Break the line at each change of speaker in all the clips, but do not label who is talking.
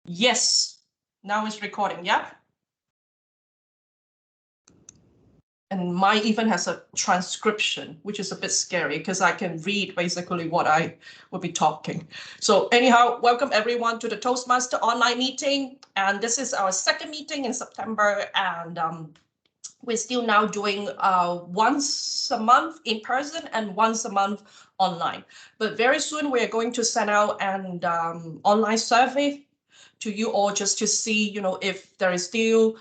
Yes, now it's recording, yeah? And mine even has a transcription, which is a bit scary because I can read basically what I will be talking. So anyhow, welcome everyone to the Toastmaster online meeting. And this is our second meeting in September. And we're still now doing once a month in person and once a month online. But very soon we are going to send out an online survey to you all just to see, if there is still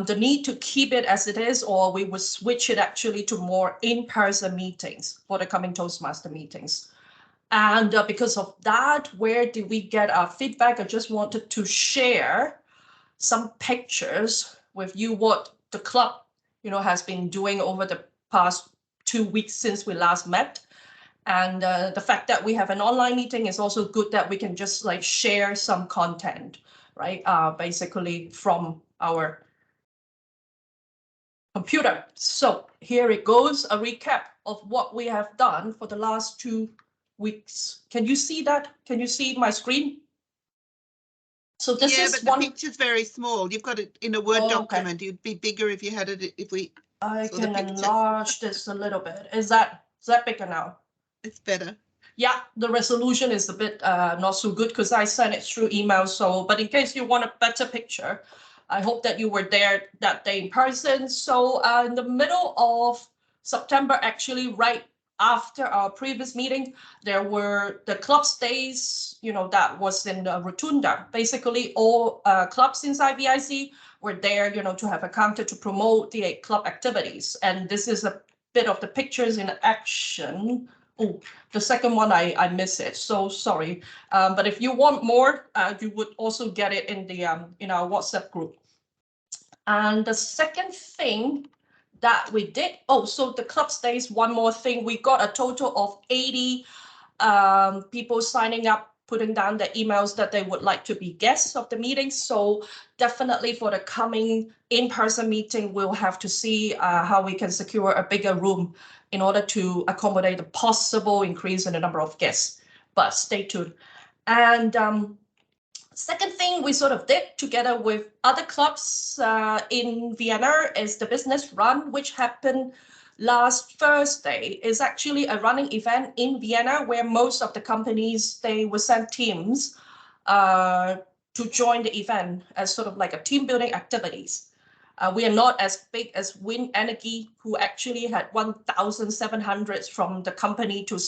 the need to keep it as it is, or we would switch it actually to more in-person meetings for the coming Toastmaster meetings. And because of that, where did we get our feedback? I just wanted to share some pictures with you what the club, has been doing over the past 2 weeks since we last met. And the fact that we have an online meeting is also good that we can just like share some content, right? Basically from our computer. So here it goes, a recap of what we have done for the last 2 weeks. Can you see that? Can you see my screen? So this is
but the picture's very small. You've got it in a Word document. It'd be bigger if you had it.
I can enlarge this a little bit. Is that bigger now?
It's better.
Yeah, the resolution is a bit not so good because I sent it through email. So, but in case you want a better picture, I hope that you were there that day in person. So in the middle of September, actually, right after our previous meeting, there were the club stays, that was in Rotunda. Basically, all clubs inside VIC were there, to have a counter to promote the club activities. And this is a bit of the pictures in action. Oh, the second one, I miss it. So sorry. But if you want more, you would also get it in the in our WhatsApp group. And the second thing that we did, so the club stays, one more thing, we got a total of 80 people signing up, putting down their emails that they would like to be guests of the meeting. So definitely for the coming in-person meeting, we'll have to see how we can secure a bigger room in order to accommodate the possible increase in the number of guests. But stay tuned. And second thing we sort of did together with other clubs in Vienna is the business run, which happened last Thursday. Is actually a running event in Vienna where most of the companies, they will send teams to join the event as sort of like a team building activities. We are not as big as Wind Energy, who actually had 1,700 from the company to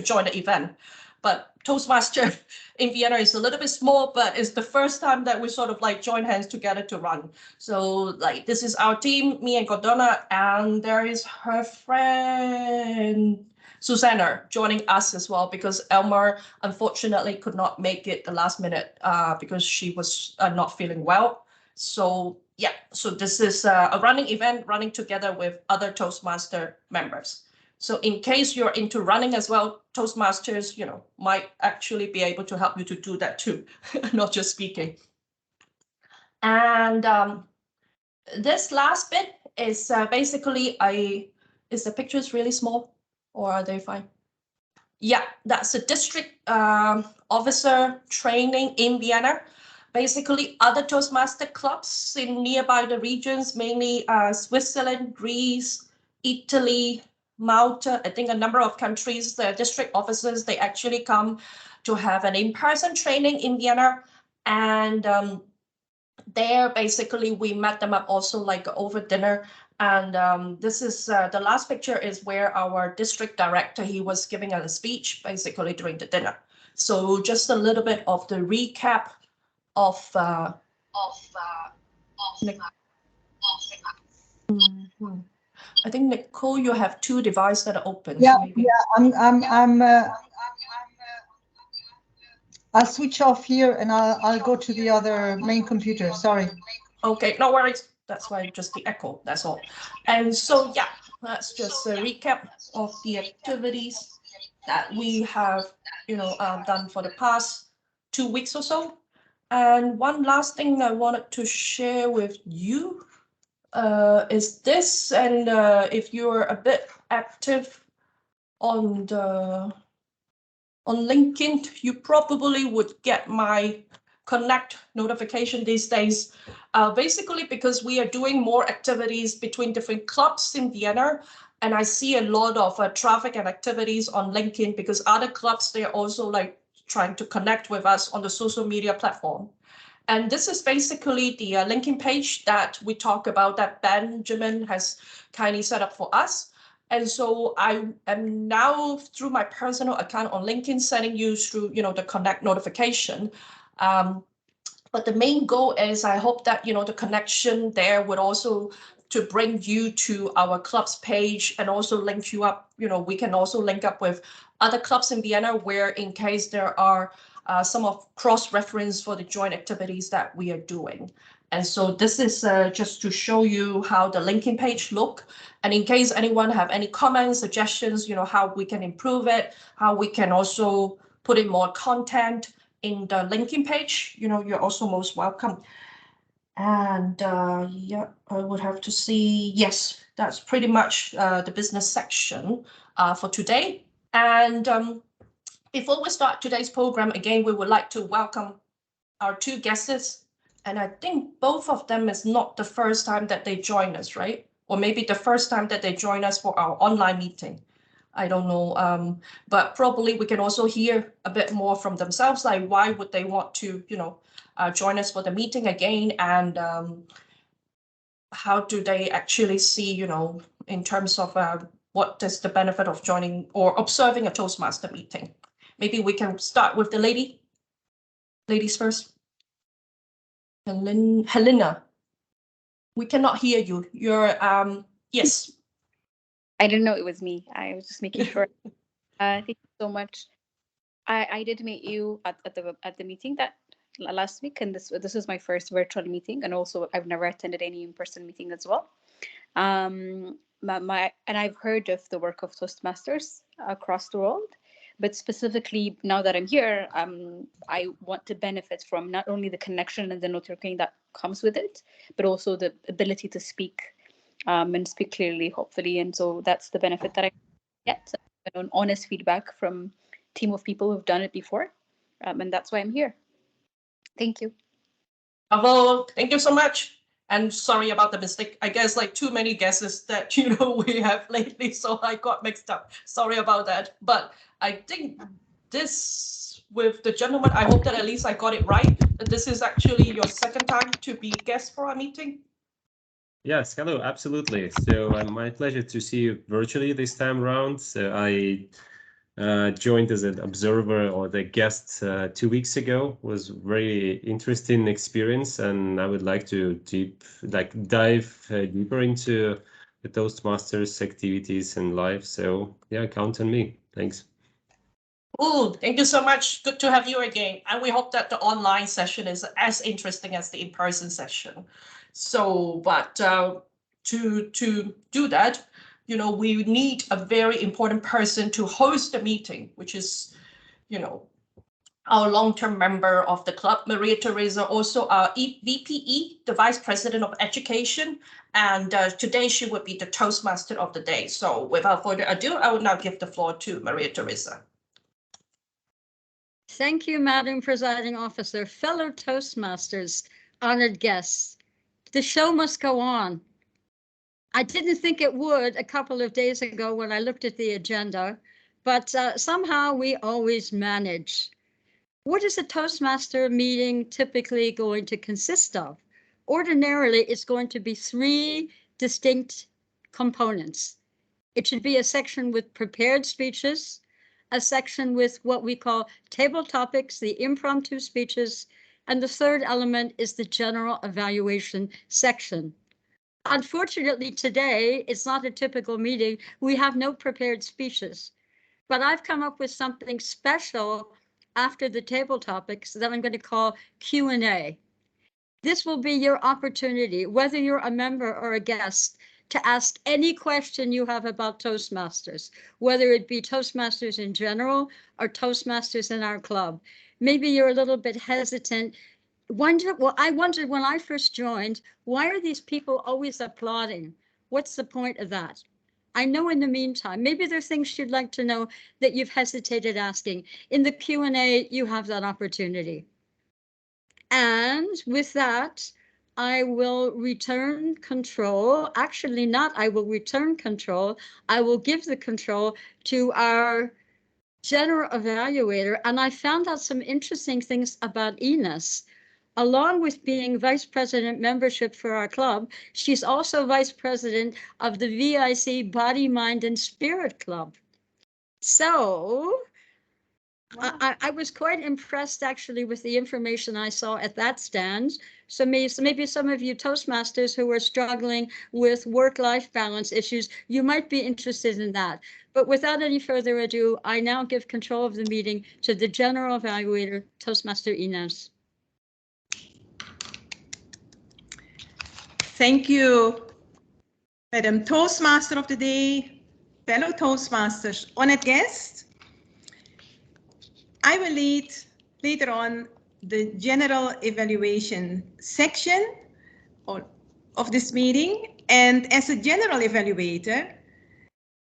join the event. But Toastmaster in Vienna is a little bit small, but it's the first time that we sort of like join hands together to run. So like this is our team, me and Gordona, and there is her friend Susanna joining us as well, because Elmer unfortunately could not make it the last minute because she was not feeling well. So yeah, so this is a running event running together with other Toastmaster members. So in case you're into running as well, Toastmasters, might actually be able to help you to do that too, not just speaking. And this last bit is basically is the pictures really small or are they fine? Yeah, that's a district officer training in Vienna. Basically, other Toastmaster clubs in nearby the regions, mainly Switzerland, Greece, Italy, Malta, I think a number of countries, the district officers, they actually come to have an in-person training in Vienna. And there, basically, we met them up also like over dinner. And this is the last picture is where our district director, he was giving a speech basically during the dinner. So just a little bit of the recap of I think Nicole, you have two devices that are open.
Yeah, I'll switch off here and I'll go to the other main computer. Sorry.
Okay, no worries. That's why just the echo. That's all. And so yeah, that's just a recap of the activities that we have, done for the past 2 weeks or so. And one last thing I wanted to share with you is this. And if you're a bit active on the on LinkedIn, you probably would get my connect notification these days, basically because we are doing more activities between different clubs in Vienna. And I see a lot of traffic and activities on LinkedIn because other clubs, they're also like trying to connect with us on the social media platform. And this is basically the LinkedIn page that we talk about that Benjamin has kindly set up for us. And so I am now through my personal account on LinkedIn sending you through, the connect notification. But the main goal is I hope that, the connection there would also to bring you to our club's page and also link you up. We can also link up with other clubs in Vienna where in case there are some of cross-reference for the joint activities that we are doing. And so this is just to show you how the linking page look. And in case anyone have any comments, suggestions, how we can improve it, how we can also put in more content in the linking page, you're also most welcome. And yeah, I would have to see, yes, that's pretty much the business section for today. And before we start today's program, again, we would like to welcome our two guests. And I think both of them is not the first time that they join us, right? Or maybe the first time that they join us for our online meeting. I don't know, but probably we can also hear a bit more from themselves, like why would they want to, join us for the meeting again, and how do they actually see, in terms of what is the benefit of joining or observing a Toastmaster meeting. Maybe we can start with the ladies first. Helena, we cannot hear you. You're, yes.
I didn't know it was me. I was just making sure. Thank you so much. I did meet you at the meeting that last week, and this is my first virtual meeting, and also I've never attended any in-person meeting as well. And I've heard of the work of Toastmasters across the world, but specifically now that I'm here, I want to benefit from not only the connection and the networking that comes with it, but also the ability to speak and speak clearly, hopefully. And so that's the benefit that I get, an honest feedback from a team of people who've done it before. And that's why I'm here. Thank you.
Bravo, thank you so much. And sorry about the mistake. I guess like too many guesses that, we have lately, so I got mixed up. Sorry about that. But I think this with the gentleman, I hope that at least I got it right. That this is actually your second time to be guest for our meeting.
Yes, hello, absolutely. So my pleasure to see you virtually this time around. So I joined as an observer or the guest 2 weeks ago. Was very interesting experience, and I would like to dive deeper into the Toastmasters activities and life. So yeah, count on me. Thanks.
Oh, thank you so much. Good to have you again. And we hope that the online session is as interesting as the in-person session. So, but to do that, we need a very important person to host the meeting, which is, our long-term member of the club, Maria Teresa, also our VPE, the Vice President of Education. And today she would be the Toastmaster of the day. So without further ado, I will now give the floor to Maria Teresa.
Thank you, Madam Presiding Officer, fellow Toastmasters, honored guests. The show must go on. I didn't think it would a couple of days ago when I looked at the agenda, but somehow we always manage. What is a Toastmaster meeting typically going to consist of? Ordinarily, it's going to be 3 distinct components. It should be a section with prepared speeches, a section with what we call table topics, the impromptu speeches, and the third element is the general evaluation section. Unfortunately, today, it's not a typical meeting. We have no prepared speeches, but I've come up with something special after the table topics that I'm going to call Q&A. This will be your opportunity, whether you're a member or a guest, to ask any question you have about Toastmasters, whether it be Toastmasters in general or Toastmasters in our club. Maybe you're a little bit hesitant. I wondered when I first joined, why are these people always applauding? What's the point of that? I know in the meantime, maybe there are things you'd like to know that you've hesitated asking. In the Q&A, you have that opportunity. And with that, I will return control. Actually, not I will return control. I will give the control to our general evaluator. And I found out some interesting things about Ines. Along with being vice president membership for our club, she's also vice president of the VIC Body, Mind, and Spirit Club. So I was quite impressed actually with the information I saw at that stand. So maybe some of you Toastmasters who are struggling with work-life balance issues, you might be interested in that. But without any further ado, I now give control of the meeting to the general evaluator, Toastmaster Ines.
Thank you, Madam Toastmaster of the Day, fellow Toastmasters, honored guests. I will lead later on the general evaluation section of this meeting. And as a general evaluator,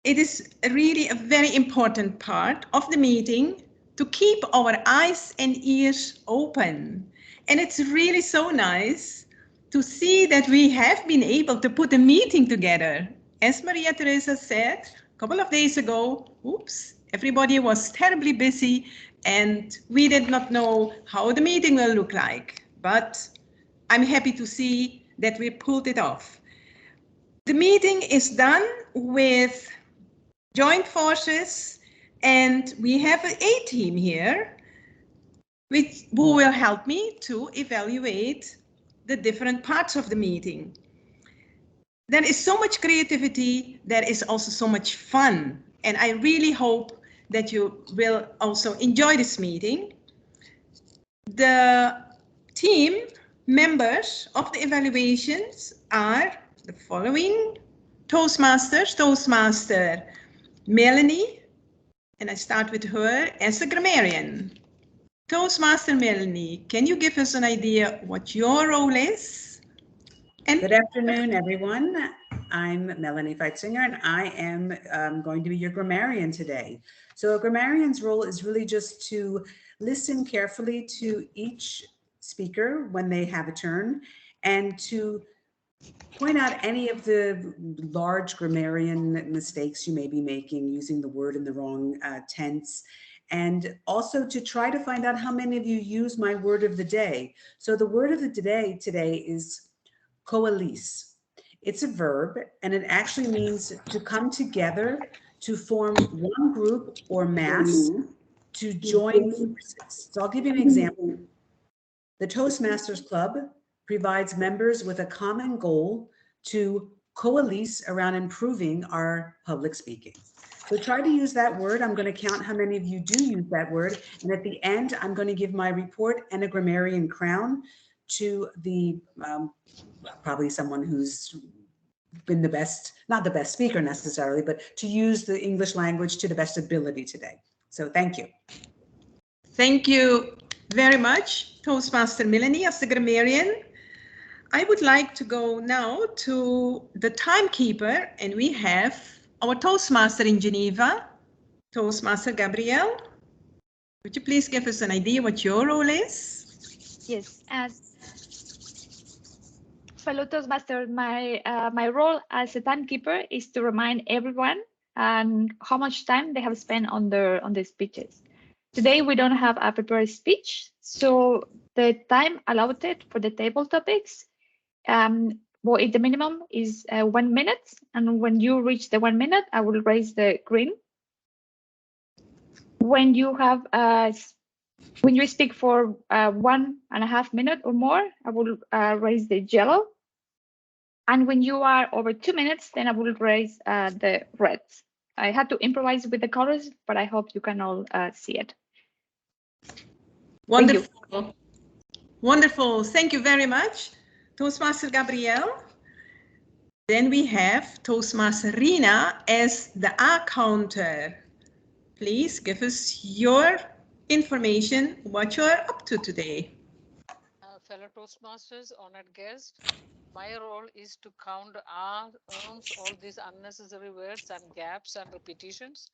it is really a very important part of the meeting to keep our eyes and ears open. And it's really so nice to see that we have been able to put a meeting together. As Maria Teresa said a couple of days ago, oops, everybody was terribly busy and we did not know how the meeting will look like. But I'm happy to see that we pulled it off. The meeting is done with joint forces and we have an A team here who will help me to evaluate the different parts of the meeting. There is so much creativity, there is also so much fun, and I really hope that you will also enjoy this meeting. The team members of the evaluations are the following Toastmasters: Toastmaster Melanie, and I start with her as a grammarian. Toastmaster Melanie, can you give us an idea what your role is? And
good afternoon, everyone. I'm Melanie Feitzinger, and I am going to be your grammarian today. So a grammarian's role is really just to listen carefully to each speaker when they have a turn and to point out any of the large grammarian mistakes you may be making using the word in the wrong tense, and also to try to find out how many of you use my word of the day. So the word of the day today is coalesce. It's a verb, and it actually means to come together, to form one group or mass, to join forces. So I'll give you an example. The Toastmasters Club provides members with a common goal to coalesce around improving our public speaking. So try to use that word. I'm going to count how many of you do use that word. And at the end, I'm going to give my report and a grammarian crown to the probably someone who's been the best, not the best speaker necessarily, but to use the English language to the best ability today. So thank you.
thank you very much, Toastmaster Melanie, as the grammarian. I would like to go now to the timekeeper, and we have our Toastmaster in Geneva, Toastmaster Gabrielle. Would you please give us an idea what your role is?
Yes, as fellow Toastmaster, my role as a timekeeper is to remind everyone and how much time they have spent on their speeches. Today we don't have a prepared speech, so the time allotted for the table topics, the minimum is 1 minute, and when you reach the 1 minute, I will raise the green. When you have when you speak for 1.5 minutes or more, I will raise the yellow. And when you are over 2 minutes, then I will raise the red. I had to improvise with the colors, but I hope you can all see it.
Wonderful. Wonderful. Thank you very much, Toastmaster Gabrielle. Then we have Toastmaster Rina as the A counter. Please give us your information, what you're up to today.
Fellow Toastmasters, honored guests, My role is to count all these unnecessary words and gaps and repetitions.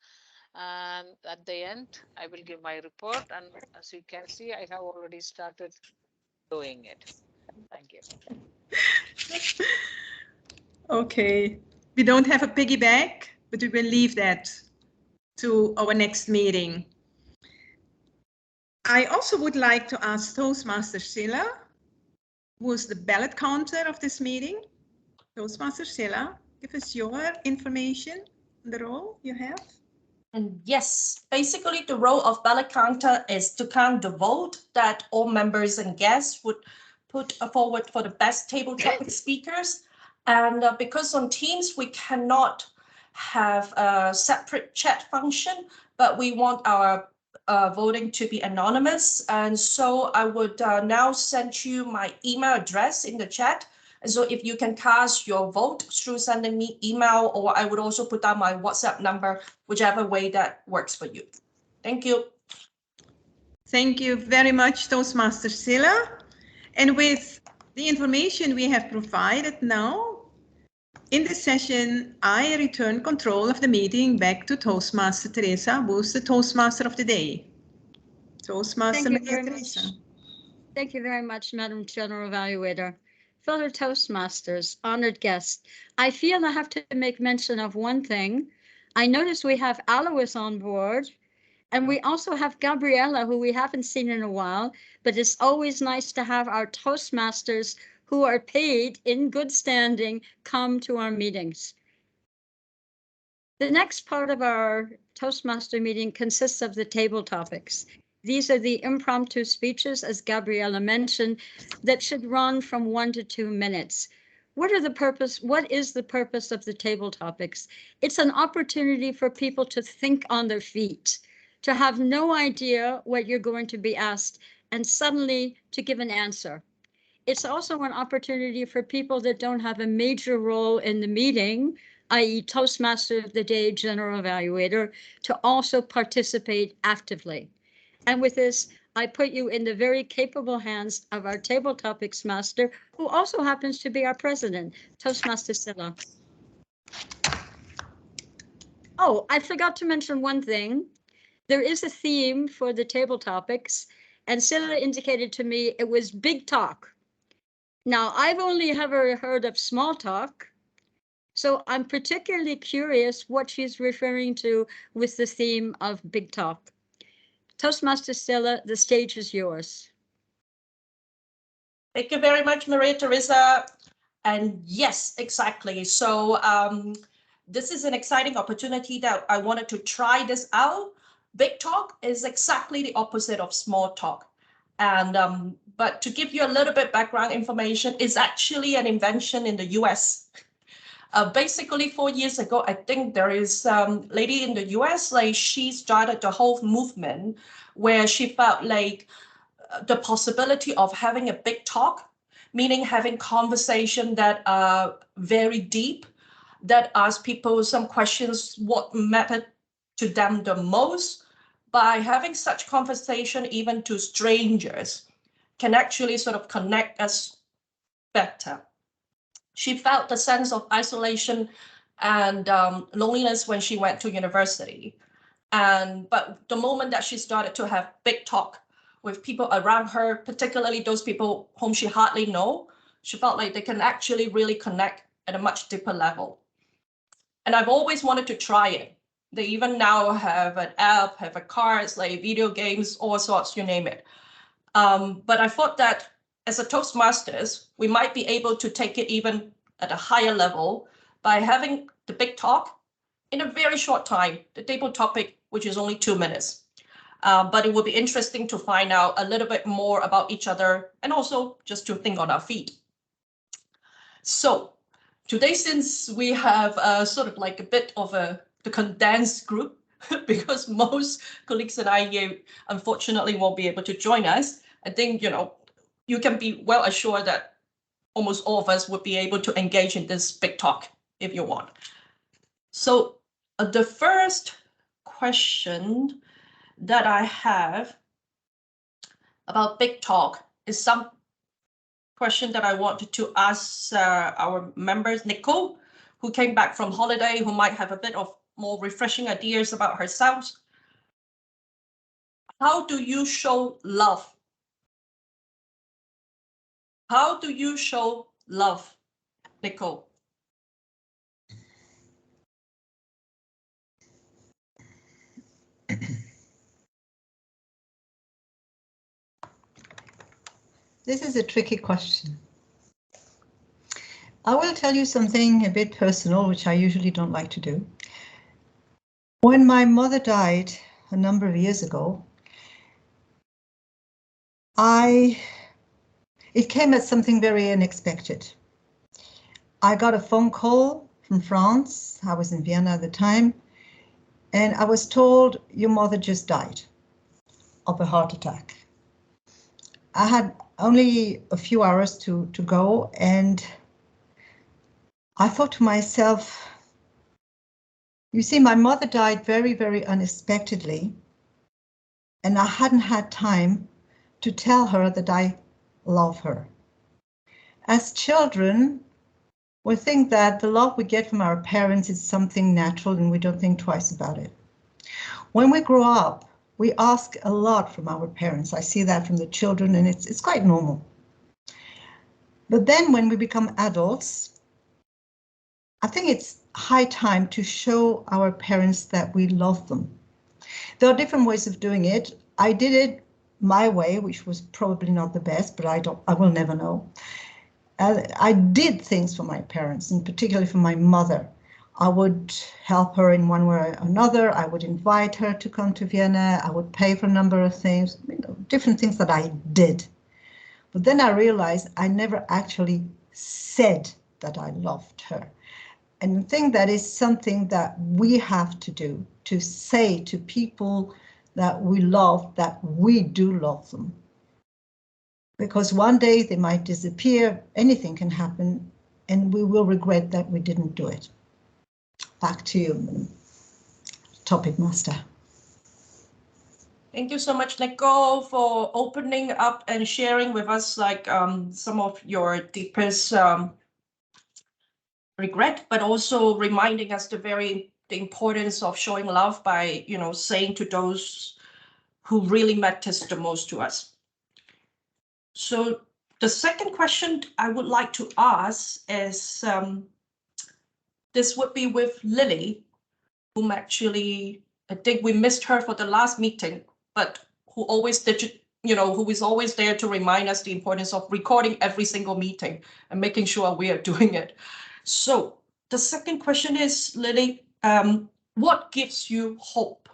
And at the end, I will give my report. And as you can see, I have already started doing it. Thank you.
Okay, we don't have a piggyback, but we will leave that to our next meeting. I also would like to ask Toastmaster Silla, who is the ballot counter of this meeting. Toastmaster Silla, give us your information, the role you have.
And yes, basically the role of ballot counter is to count the vote that all members and guests would put forward for the best table topic speakers. And because on Teams we cannot have a separate chat function, but we want our voting to be anonymous. And so I would now send you my email address in the chat. And so if you can cast your vote through sending me email, or I would also put down my WhatsApp number, whichever way that works for you. Thank you.
Thank you very much, Toastmaster Silla. And with the information we have provided now, in this session, I return control of the meeting back to Toastmaster Teresa, who's the Toastmaster of the day. Toastmaster Maria Teresa.
Thank you very much, Madam General Evaluator. Fellow Toastmasters, honored guests, I feel I have to make mention of one thing. I notice we have Alois on board, and we also have Gabriella, who we haven't seen in a while, but it's always nice to have our Toastmasters who are paid in good standing come to our meetings. The next part of our Toastmaster meeting consists of the table topics. These are the impromptu speeches, as Gabriella mentioned, that should run from 1 to 2 minutes. What is the purpose of the table topics? It's an opportunity for people to think on their feet, to have no idea what you're going to be asked, and suddenly to give an answer. It's also an opportunity for people that don't have a major role in the meeting, i.e. Toastmaster of the Day, General Evaluator, to also participate actively. And with this, I put you in the very capable hands of our table topics master, who also happens to be our president, Toastmaster Silla. Oh, I forgot to mention one thing. There is a theme for the table topics, and Silla indicated to me it was big talk. Now, I've only ever heard of small talk, so I'm particularly curious what she's referring to with the theme of big talk. Toastmaster Silla, the stage is yours.
Thank you very much, Maria Teresa. And yes, exactly. So this is an exciting opportunity that I wanted to try this out. Big talk is exactly the opposite of small talk. And but to give you a little bit background information, it's actually an invention in the US. Basically 4 years ago, I think there is a lady in the US, like she started the whole movement where she felt like the possibility of having a big talk, meaning having conversation that are very deep, that ask people some questions, what mattered to them the most. By having such conversation, even to strangers, can actually sort of connect us better. She felt the sense of isolation and loneliness when she went to university. But the moment that she started to have big talk with people around her, particularly those people whom she hardly know, she felt like they can actually really connect at a much deeper level. And I've always wanted to try it. They even now have an app, have a cards, like video games, all sorts, you name it. But I thought that as a Toastmasters, we might be able to take it even at a higher level by having the big talk in a very short time, the table topic, which is only 2 minutes. But it would be interesting to find out a little bit more about each other and also just to think on our feet. So today, since we have sort of like a bit of the condensed group, because most colleagues and I here unfortunately won't be able to join us, I think, you can be well assured that almost all of us would be able to engage in this big talk if you want. So the first question that I have about big talk is question that I wanted to ask our members, Nicole, who came back from holiday, who might have a bit of more refreshing ideas about herself. How do you show love? How do you show love, Nicole?
This is a tricky question. I will tell you something a bit personal, which I usually don't like to do. When my mother died a number of years ago, it came as something very unexpected. I got a phone call from France. I was in Vienna at the time, and I was told, your mother just died of a heart attack. I had only a few hours to go, and I thought to myself, you see, my mother died very, very unexpectedly, and I hadn't had time to tell her that I love her. As children, we think that the love we get from our parents is something natural and we don't think twice about it. When we grow up, we ask a lot from our parents. I see that from the children, and it's quite normal. But then when we become adults, I think it's high time to show our parents that we love them. There are different ways of doing it. I did it my way, which was probably not the best, but I will never know. I did things for my parents, and particularly for my mother. I would help her in one way or another. I would invite her to come to Vienna. I would pay for a number of things, different things that I did. But then I realized I never actually said that I loved her. And I think that is something that we have to do, to say to people that we love, that we do love them. Because one day they might disappear, anything can happen, and we will regret that we didn't do it. Back to you, topic master.
Thank you so much, Nicole, for opening up and sharing with us some of your deepest regret, but also reminding us the importance of showing love by, saying to those who really matters the most to us. So the second question I would like to ask is, this would be with Lily, whom actually, I think we missed her for the last meeting, but who always did, who is always there to remind us the importance of recording every single meeting and making sure we are doing it. So the second question is, Lily, what gives you hope?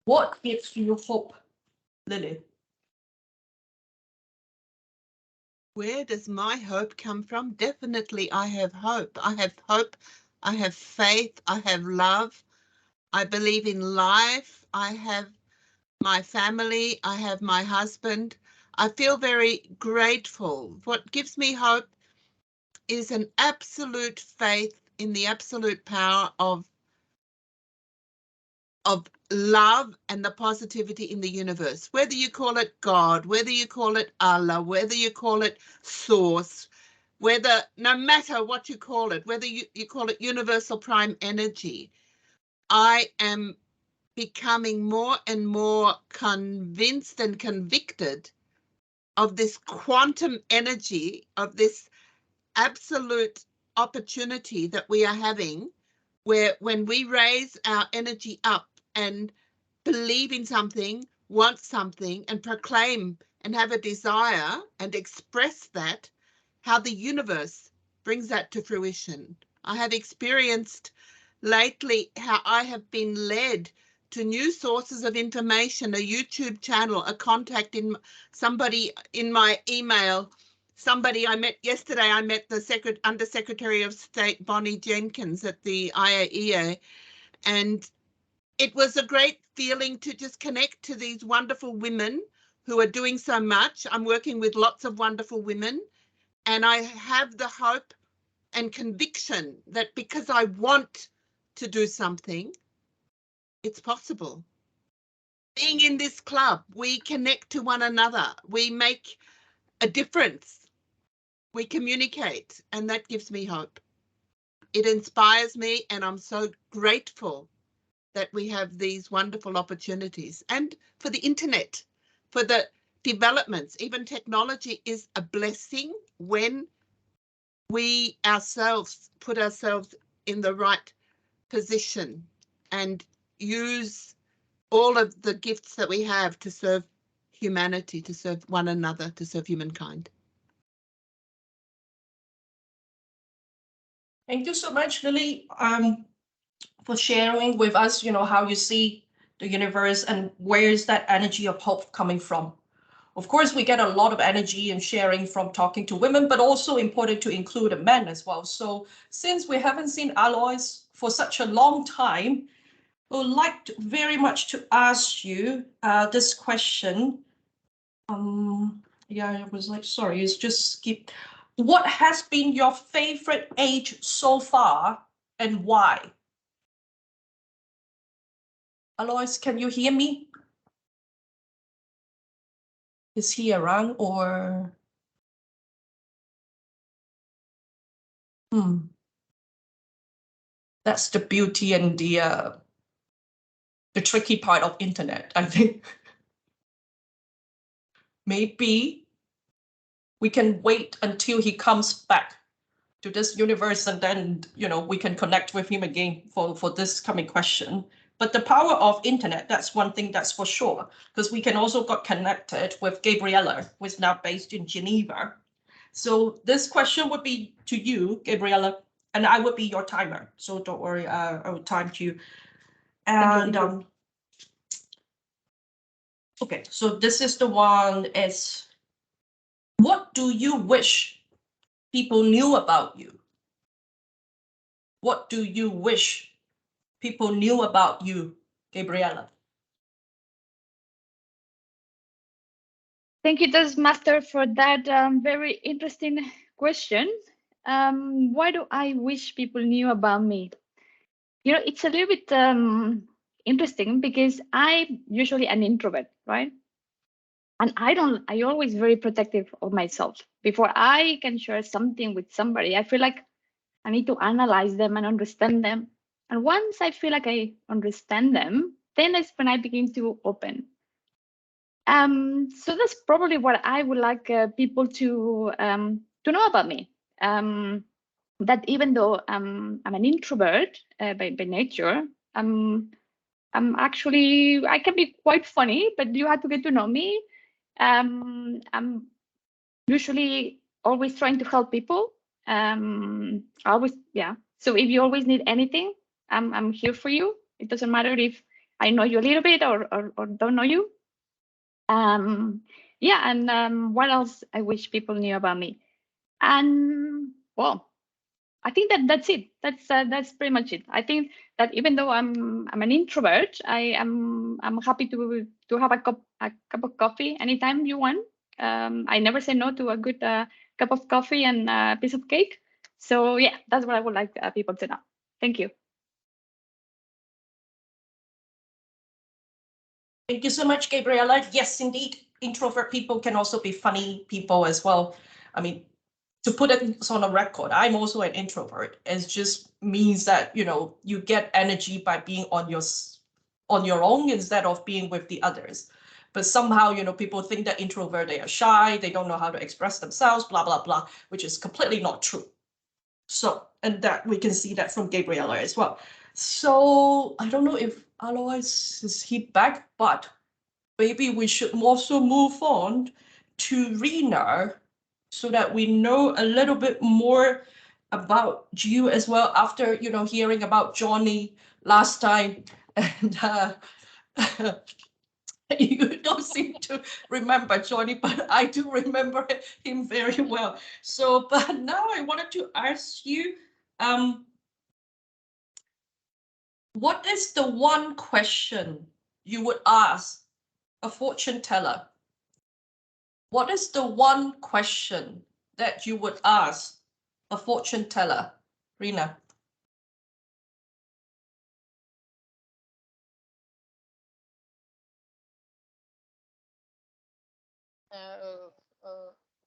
What gives you hope, Lily?
Where does my hope come from? Definitely I have hope. I have hope. I have faith. I have love. I believe in life. I have my family. I have my husband. I feel very grateful. What gives me hope is an absolute faith in the absolute power of love and the positivity in the universe, whether you call it God, whether you call it Allah, whether you call it source, whether, no matter what you call it, whether you call it universal prime energy, I am becoming more and more convinced and convicted of this quantum energy, of this absolute opportunity that we are having, where when we raise our energy up and believe in something, want something, and proclaim and have a desire and express that, how the universe brings that to fruition. I have experienced lately how I have been led to new sources of information, a YouTube channel, a contact in somebody in my email, somebody I met yesterday. I met the Undersecretary of State, Bonnie Jenkins, at the IAEA, and it was a great feeling to just connect to these wonderful women who are doing so much. I'm working with lots of wonderful women, and I have the hope and conviction that because I want to do something, it's possible. Being in this club, we connect to one another. We make a difference. We communicate, and that gives me hope. It inspires me, and I'm so grateful that we have these wonderful opportunities, and for the internet, for the developments. Even technology is a blessing when we ourselves put ourselves in the right position and use all of the gifts that we have to serve humanity, to serve one another, to serve humankind.
Thank you so much, Lily, for sharing with us, how you see the universe and where is that energy of hope coming from. Of course, we get a lot of energy and sharing from talking to women, but also important to include the men as well. So since we haven't seen Alois for such a long time, I would like very much to ask you this question. Yeah, I was like, sorry, it's just skip. What has been your favorite age so far and why? Alois, can you hear me? Is he around or? That's the beauty and the tricky part of internet, I think. Maybe we can wait until he comes back to this universe and then, we can connect with him again for this coming question. But the power of internet, that's one thing that's for sure, because we can also got connected with Gabriella, who is now based in Geneva. So this question would be to you, Gabriella, and I would be your timer. So don't worry, I will time you. And okay, so this is the one is, what do you wish people knew about you? What do you wish people knew about you, Gabriella?
Thank you, Toastmaster, for that very interesting question. Why do I wish people knew about me? It's a little bit interesting because I'm usually an introvert, right? And I always very protective of myself. Before I can share something with somebody, I feel like I need to analyze them and understand them. And once I feel like I understand them, then that's when I begin to open. So that's probably what I would like people to know about me. That even though I'm an introvert by nature, I can be quite funny, but you have to get to know me. I'm usually always trying to help people. Always, yeah. So if you always need anything, I'm here for you. It doesn't matter if I know you a little bit or don't know you. Yeah, and what else I wish people knew about me? And well, I think that's it. That's pretty much it. I think that even though I'm an introvert, I'm happy to have a cup of coffee anytime you want. I never say no to a good cup of coffee and a piece of cake. So yeah, that's what I would like people to know. Thank you.
Thank you so much, Gabriella. Yes, indeed, introvert people can also be funny people as well. I mean, to put it on a record, I'm also an introvert. It just means that, you get energy by being on your own instead of being with the others. But somehow, people think that introvert, they are shy, they don't know how to express themselves, blah, blah, blah, which is completely not true. So, and that we can see that from Gabriella as well. So I don't know if Alois is he back, but maybe we should also move on to Rena so that we know a little bit more about you as well after, hearing about Johnny last time. And you don't seem to remember Johnny, but I do remember him very well. So, but now I wanted to ask you, what is the one question you would ask a fortune teller? What is the one question that you would ask a fortune teller, Rena?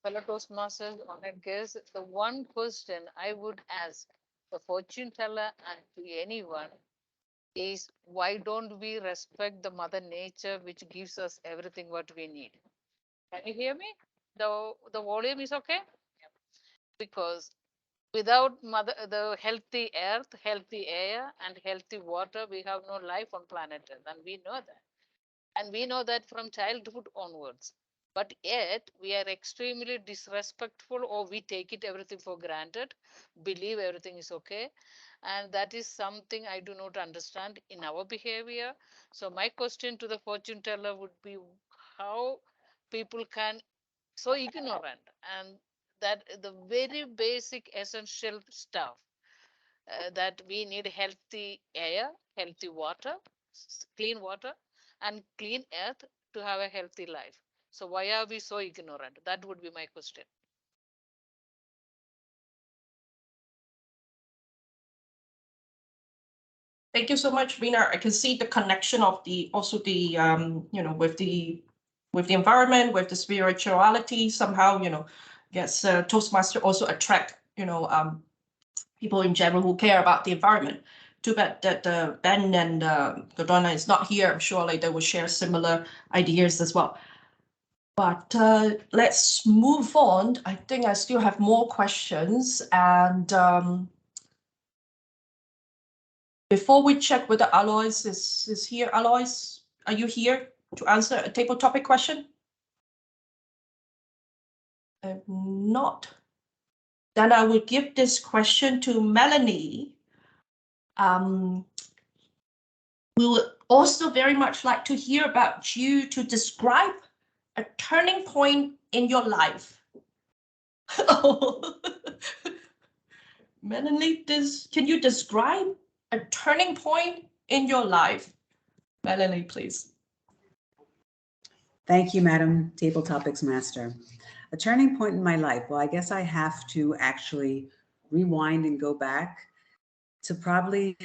fellow Toastmasters, honored guests, the one question I would ask the fortune teller and to anyone is, why don't we respect the mother nature which gives us everything what we need? Can you hear me? The volume is okay? Because without the healthy earth, healthy air, and healthy water, we have no life on planet Earth, and we know that. And we know that from childhood onwards. But yet we are extremely disrespectful, or we take it everything for granted, believe everything is okay. And that is something I do not understand in our behavior. So my question to the fortune teller would be, how people can so ignorant, and that the very basic essential stuff, that we need healthy air, healthy water, clean water, and clean earth to have a healthy life. So why are we so ignorant? That would be my question.
Thank you so much, Rina. I can see the connection of also the with the environment, with the spirituality. Somehow, yes, Toastmaster also attract people in general who care about the environment. Too bad that Ben and Gordona is not here. I'm sure they will share similar ideas as well. But let's move on. I think I still have more questions, and before we check whether Alois is here, Alois, are you here to answer a table topic question? If not, then I will give this question to Melanie. We would also very much like to hear about you to describe a turning point in your life. Oh. Melanie, can you describe a turning point in your life? Melanie, please.
Thank you, Madam Table Topics Master. A turning point in my life. Well, I guess I have to actually rewind and go back to probably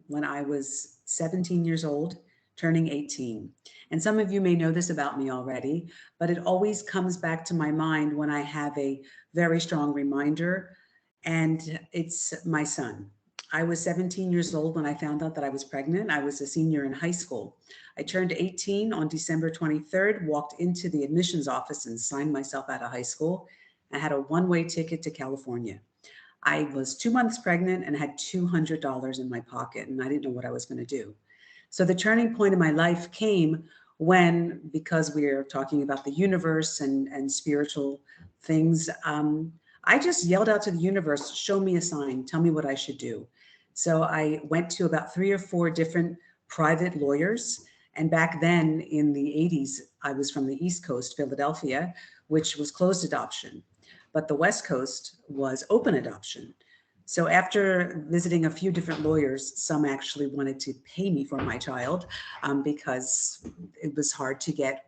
when I was 17 years old, turning 18. And some of you may know this about me already, but it always comes back to my mind when I have a very strong reminder, and it's my son. I was 17 years old when I found out that I was pregnant. I was a senior in high school. I turned 18 on December 23rd, walked into the admissions office and signed myself out of high school. I had a one-way ticket to California. I was 2 months pregnant and had $200 in my pocket, and I didn't know what I was going to do. So the turning point in my life came when, because we're talking about the universe and spiritual things, I just yelled out to the universe, show me a sign, tell me what I should do. So I went to about 3 or 4 different private lawyers. And back then in the 80s, I was from the East Coast, Philadelphia, which was closed adoption. But the West Coast was open adoption. So after visiting a few different lawyers, some actually wanted to pay me for my child because it was hard to get,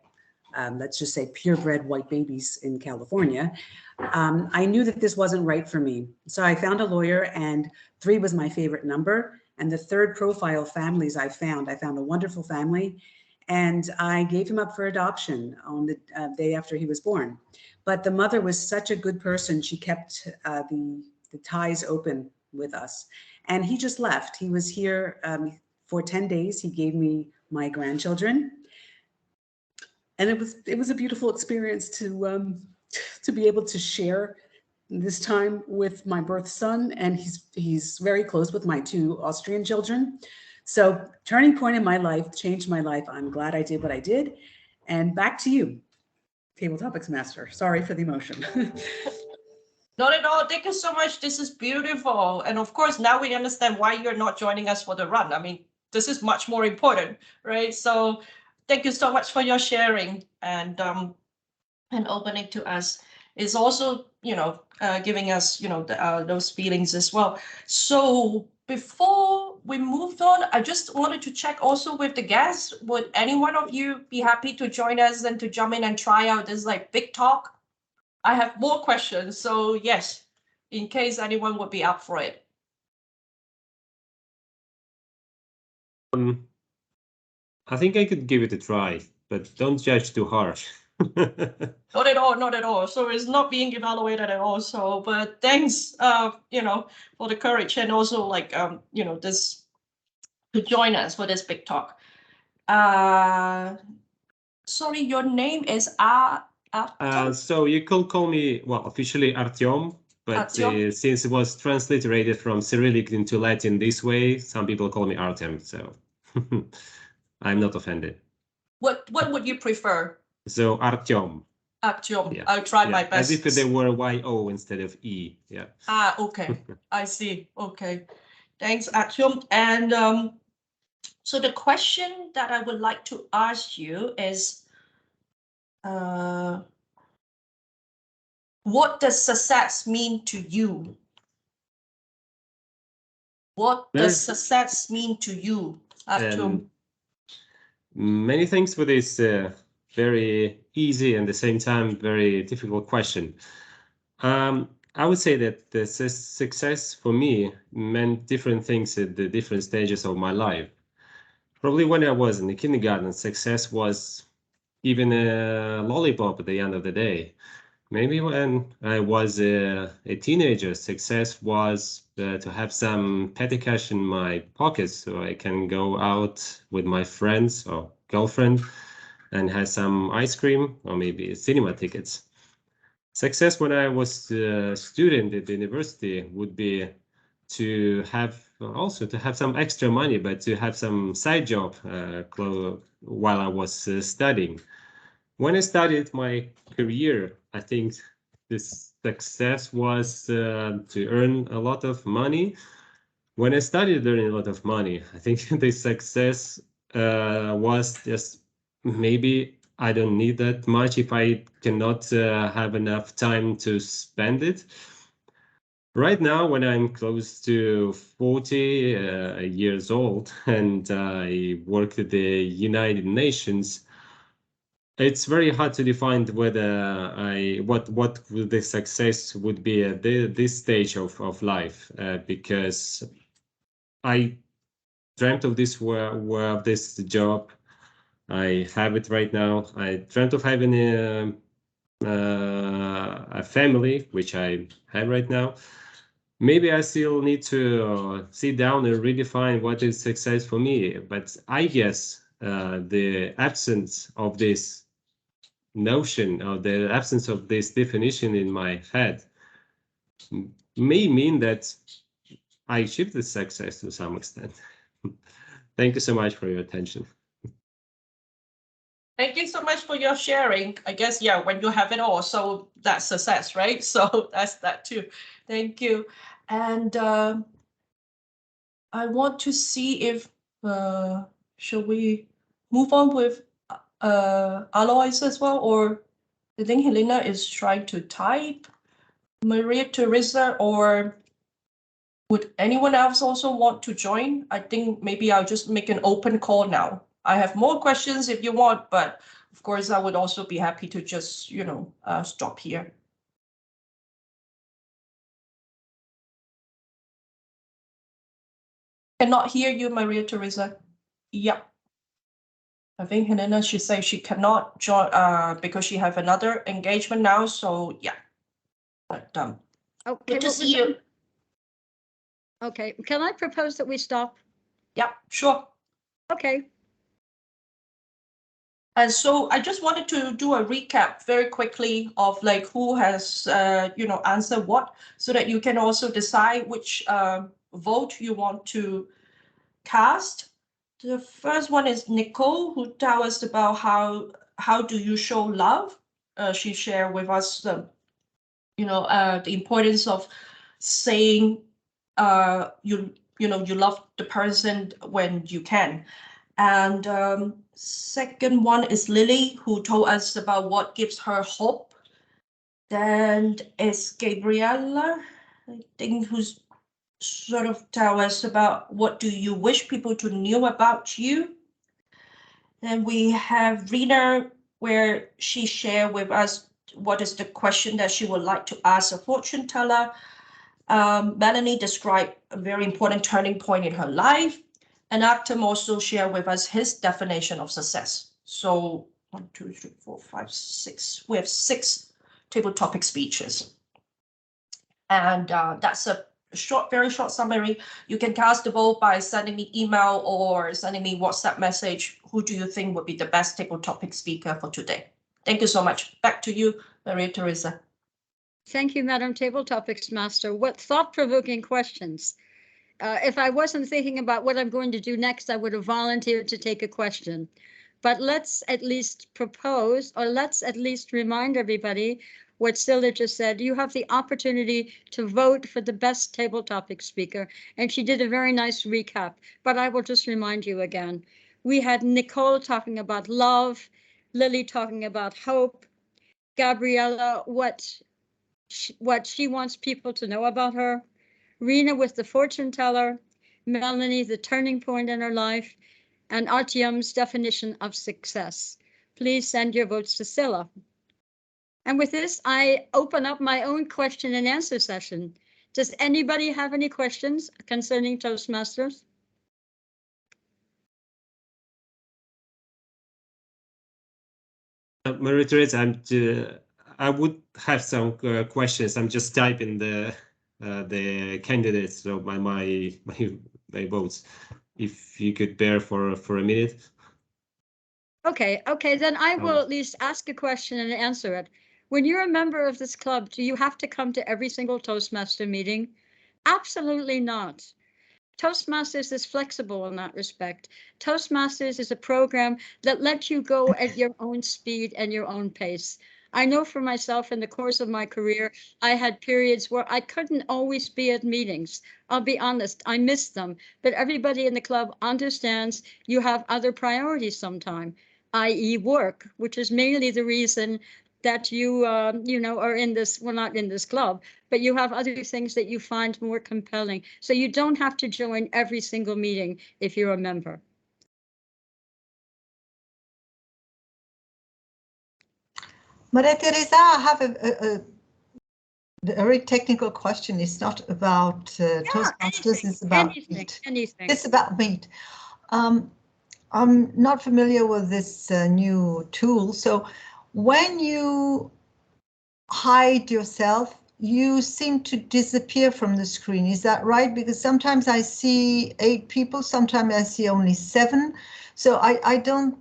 let's just say, purebred white babies in California. I knew that this wasn't right for me. So I found a lawyer, and 3 was my favorite number. And the third profile of families I found a wonderful family, and I gave him up for adoption on the day after he was born. But the mother was such a good person. She kept the ties open with us. And he just left. He was here for 10 days. He gave me my grandchildren. And it was a beautiful experience to be able to share this time with my birth son, and he's very close with my 2 Austrian children. So turning point in my life, changed my life. I'm glad I did what I did. And back to you, Table Topics Master. Sorry for the emotion.
Not at all. Thank you so much. This is beautiful. And of course, now we understand why you're not joining us for the run. I mean, this is much more important, right? So thank you so much for your sharing and opening to us. Is also, giving us, those feelings as well. So before we moved on, I just wanted to check also with the guests. Would any one of you be happy to join us and to jump in and try out this big talk? I have more questions, so yes, in case anyone would be up for it.
I think I could give it a try, but don't judge too harsh.
Not at all, not at all. So it's not being evaluated at all. So, but thanks, for the courage and also like, this to join us for this big talk. Sorry, your name is Artem?
So you could call me, well, officially Artyom, but
Artyom?
since it was transliterated from Cyrillic into Latin this way, some people call me Artem. So I'm not offended.
What would you prefer?
So Artyom.
Artyom.
Yeah.
I'll try
Yeah,
my best.
as if there were Y-O instead of E. Yeah.
Okay. I see. Okay. Thanks, Artyom. And so the question that I would like to ask you is, what does success mean to you? What does success mean to you, Artyom?
Many thanks for this very easy and at the same time very difficult question. I would say that the success for me meant different things at the different stages of my life. Probably when I was in the kindergarten, success was even a lollipop at the end of the day. Maybe when I was a teenager, success was to have some petty cash in my pocket so I can go out with my friends or girlfriend and have some ice cream or maybe cinema tickets. Success when I was a student at the university would be to have some extra money, but to have some side job while I was studying. When I started my career, I think this success was to earn a lot of money. When I started earning a lot of money, I think the success was just maybe I don't need that much if I cannot have enough time to spend it. Right now, when I'm close to 40 years old and I work at the United Nations, it's very hard to define whether what the success would be at this stage of life because I dreamt of this job. I have it right now. I dreamt of having a family, which I have right now. Maybe I still need to sit down and redefine what is success for me. But I guess the absence of this notion or the absence of this definition in my head may mean that I achieved the success to some extent. Thank you so much for your attention.
Thank you so much for your sharing. I guess, yeah, when you have it all, so that's success, right? So that's that too. Thank you. And I want to see if, shall we move on with Alois as well? Or I think Helena is trying to type. Maria Teresa, or would anyone else also want to join? I think maybe I'll just make an open call now. I have more questions if you want, but of course I would also be happy to just, stop here. Cannot hear you, Maria Teresa. Yep. I think Helena, she says she cannot join because she have another engagement now. So yeah. But
Okay,
good to see you.
Okay, can I propose that we stop?
Yeah, sure.
Okay.
And so I just wanted to do a recap very quickly of like who has, answered what, so that you can also decide which vote you want to cast. The first one is Nicole, who tells us about how do you show love. She shared with us the importance of saying you love the person when you can. And second one is Lily, who told us about what gives her hope. Then it's Gabriella, I think, who's sort of tell us about what do you wish people to know about you. Then we have Rena, where she shared with us what is the question that she would like to ask a fortune teller. Melanie described a very important turning point in her life. And Artem also shared with us his definition of success. So 1, 2, 3, 4, 5, 6. We have 6 table topic speeches. And that's a short, very short summary. You can cast a vote by sending me email or sending me WhatsApp message. Who do you think would be the best table topic speaker for today? Thank you so much. Back to you, Maria Teresa.
Thank you, Madam Table Topics Master. What thought-provoking questions. If I wasn't thinking about what I'm going to do next, I would have volunteered to take a question. But let's at least propose, or let's at least remind everybody what Scylla just said. You have the opportunity to vote for the best table topic speaker. And she did a very nice recap, but I will just remind you again. We had Nicole talking about love, Lily talking about hope, Gabriella, what she wants people to know about her, Rena with the fortune teller, Melanie, the turning point in her life, and Artyom's definition of success. Please send your votes to Scylla. And with this, I open up my own question and answer session. Does anybody have any questions concerning Toastmasters?
Maria Teresa, I would have some questions. I'm just typing the candidates, so my votes. If you could bear for a minute.
Okay, then I will at least ask a question and answer it. When you're a member of this club, do you have to come to every single Toastmaster meeting? Absolutely not. Toastmasters is flexible in that respect. Toastmasters is a program that lets you go at your own speed and your own pace. I know for myself in the course of my career, I had periods where I couldn't always be at meetings. I'll be honest, I missed them, but everybody in the club understands you have other priorities sometime, i.e. work, which is mainly the reason that you are in this, well, not in this club, but you have other things that you find more compelling. So you don't have to join every single meeting if you're a member.
Maria Teresa, I have a very technical question. It's not about Toastmasters, it's about meat. It's about meat. I'm not familiar with this new tool. So when you hide yourself, you seem to disappear from the screen. Is that right? Because sometimes I see 8 people, sometimes I see only 7. So I don't,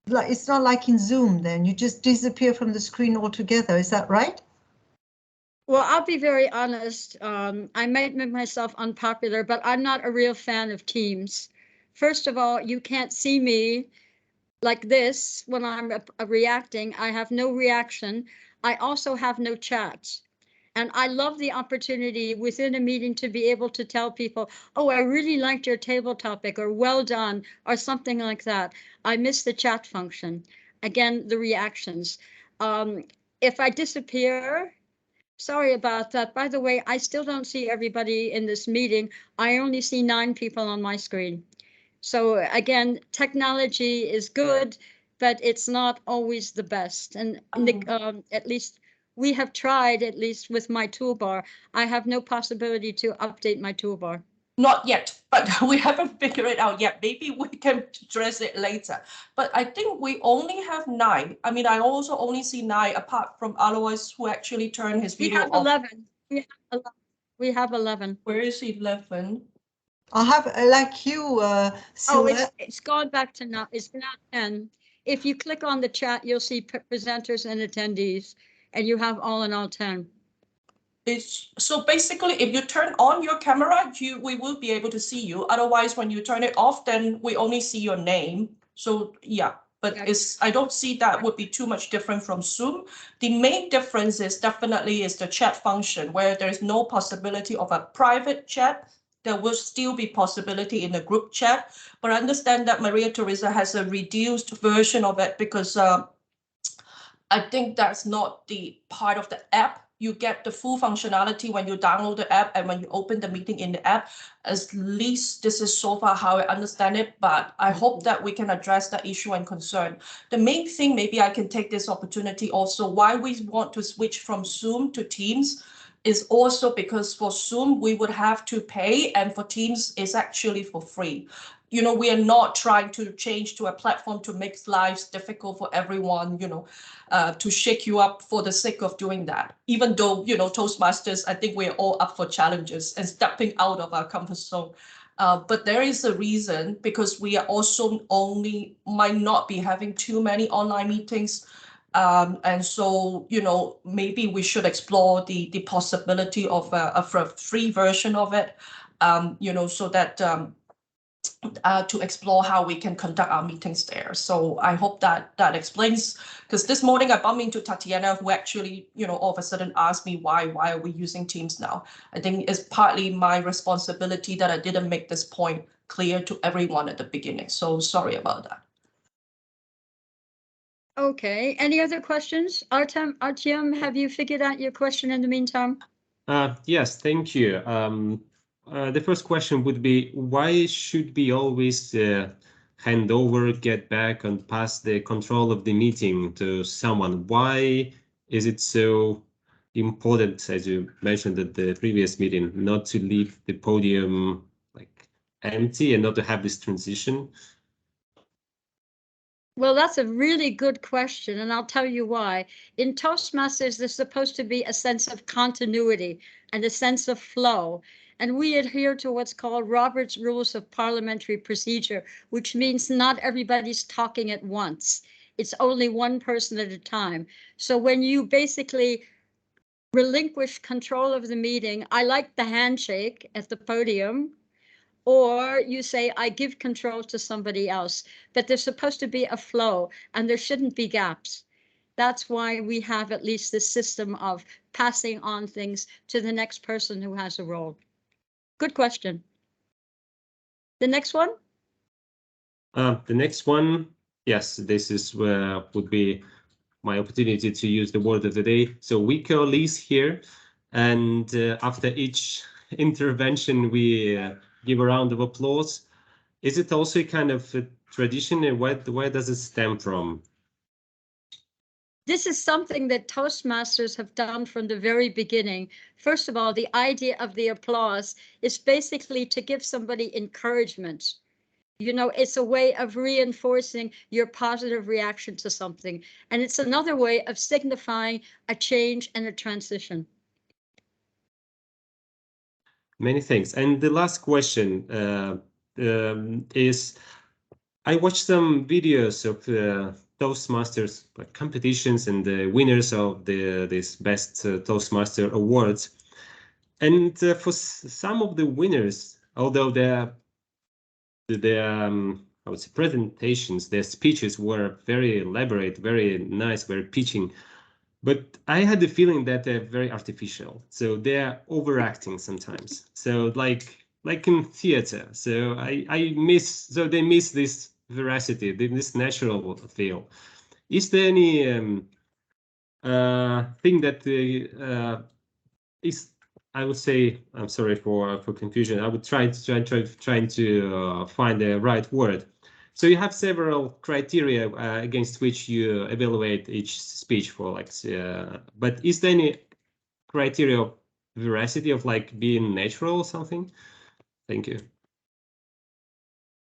like, it's not like in Zoom then, you just disappear from the screen altogether. Is that right?
Well, I'll be very honest. I might make myself unpopular, but I'm not a real fan of Teams. First of all, you can't see me like this when I'm reacting. I have no reaction. I also have no chats. And I love the opportunity within a meeting to be able to tell people, oh, I really liked your table topic, or well done, or something like that. I miss the chat function. Again, the reactions. If I disappear, sorry about that. By the way, I still don't see everybody in this meeting. I only see 9 people on my screen. So again, technology is good, but it's not always the best. And at least we have tried, at least with my toolbar. I have no possibility to update my toolbar.
Not yet, but we haven't figured it out yet. Maybe we can address it later. But I think we only have 9. I mean, I also only see 9 apart from Alois, who actually turned his video off.
11. We have 11.
Where is 11?
I have, like you,
It's gone back to now. It's now 10. If you click on the chat, you'll see presenters and attendees, and you have all in all 10.
So basically, if you turn on your camera, we will be able to see you. Otherwise, when you turn it off, then we only see your name. So yeah, but I don't see that would be too much different from Zoom. The main difference is definitely the chat function, where there's no possibility of a private chat. There will still be possibility in the group chat, but I understand that Maria Teresa has a reduced version of it because I think that's not the part of the app. You get the full functionality when you download the app and when you open the meeting in the app. At least this is so far how I understand it, but I hope that we can address that issue and concern. The main thing, maybe I can take this opportunity also, why we want to switch from Zoom to Teams is also because for Zoom, we would have to pay, and for Teams, it's actually for free. you know, we are not trying to change to a platform to make lives difficult for everyone, you know, to shake you up for the sake of doing that. Even though, you know, Toastmasters, I think we're all up for challenges and stepping out of our comfort zone. But there is a reason, because we are also might not be having too many online meetings. And so, you know, maybe we should explore the possibility of a free version of it, you know, so that to explore how we can conduct our meetings there. So I hope that explains, because this morning I bumped into Tatiana, who actually, you know, all of a sudden asked me why are we using Teams now? I think it's partly my responsibility that I didn't make this point clear to everyone at the beginning. So sorry about that.
Okay, any other questions? Artyom, have you figured out your question in the meantime?
Yes, thank you. The first question would be, why should we always hand over, get back, and pass the control of the meeting to someone? Why is it so important, as you mentioned at the previous meeting, not to leave the podium like empty and not to have this transition?
Well, that's a really good question, and I'll tell you why. In Toastmasters, there's supposed to be a sense of continuity and a sense of flow. And we adhere to what's called Robert's Rules of Parliamentary Procedure, which means not everybody's talking at once. It's only one person at a time. So when you basically relinquish control of the meeting, I like the handshake at the podium, or you say, I give control to somebody else, but there's supposed to be a flow and there shouldn't be gaps. That's why we have at least this system of passing on things to the next person who has a role. Good question. The next one?
The next one, yes, this is where would be my opportunity to use the word of the day. So we call Lise here, and after each intervention, we give a round of applause. Is it also a kind of a tradition, and where does it stem from?
This is something that Toastmasters have done from the very beginning. First of all, the idea of the applause is basically to give somebody encouragement. You know, it's a way of reinforcing your positive reaction to something. And it's another way of signifying a change and a transition.
Many thanks. And the last question is, I watched some videos of Toastmasters competitions and the winners of this best Toastmaster awards. And for some of the winners, although their I would say presentations, their speeches were very elaborate, very nice, very pitching. But I had the feeling that they're very artificial. So they're overacting sometimes. So like in theater. So they miss this veracity, this natural feel. Is there any thing that is, I would say, I'm sorry for confusion. I would trying to find the right word. So you have several criteria against which you evaluate each speech for, like, but is there any criteria of veracity, of like being natural or something? Thank you.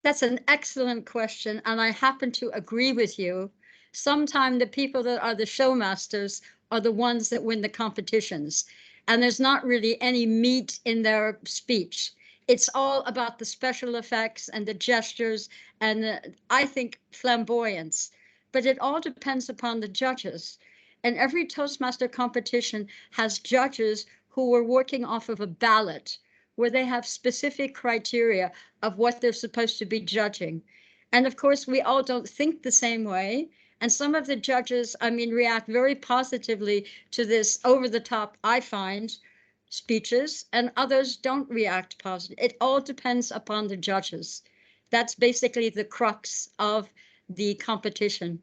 That's an excellent question, and I happen to agree with you. Sometimes the people that are the showmasters are the ones that win the competitions, and there's not really any meat in their speech. It's all about the special effects and the gestures and I think flamboyance, but it all depends upon the judges. And every Toastmaster competition has judges who are working off of a ballot where they have specific criteria of what they're supposed to be judging. And of course, we all don't think the same way. And some of the judges, I mean, react very positively to this over the top, I find, speeches, and others don't react positive. It all depends upon the judges. That's basically the crux of the competition.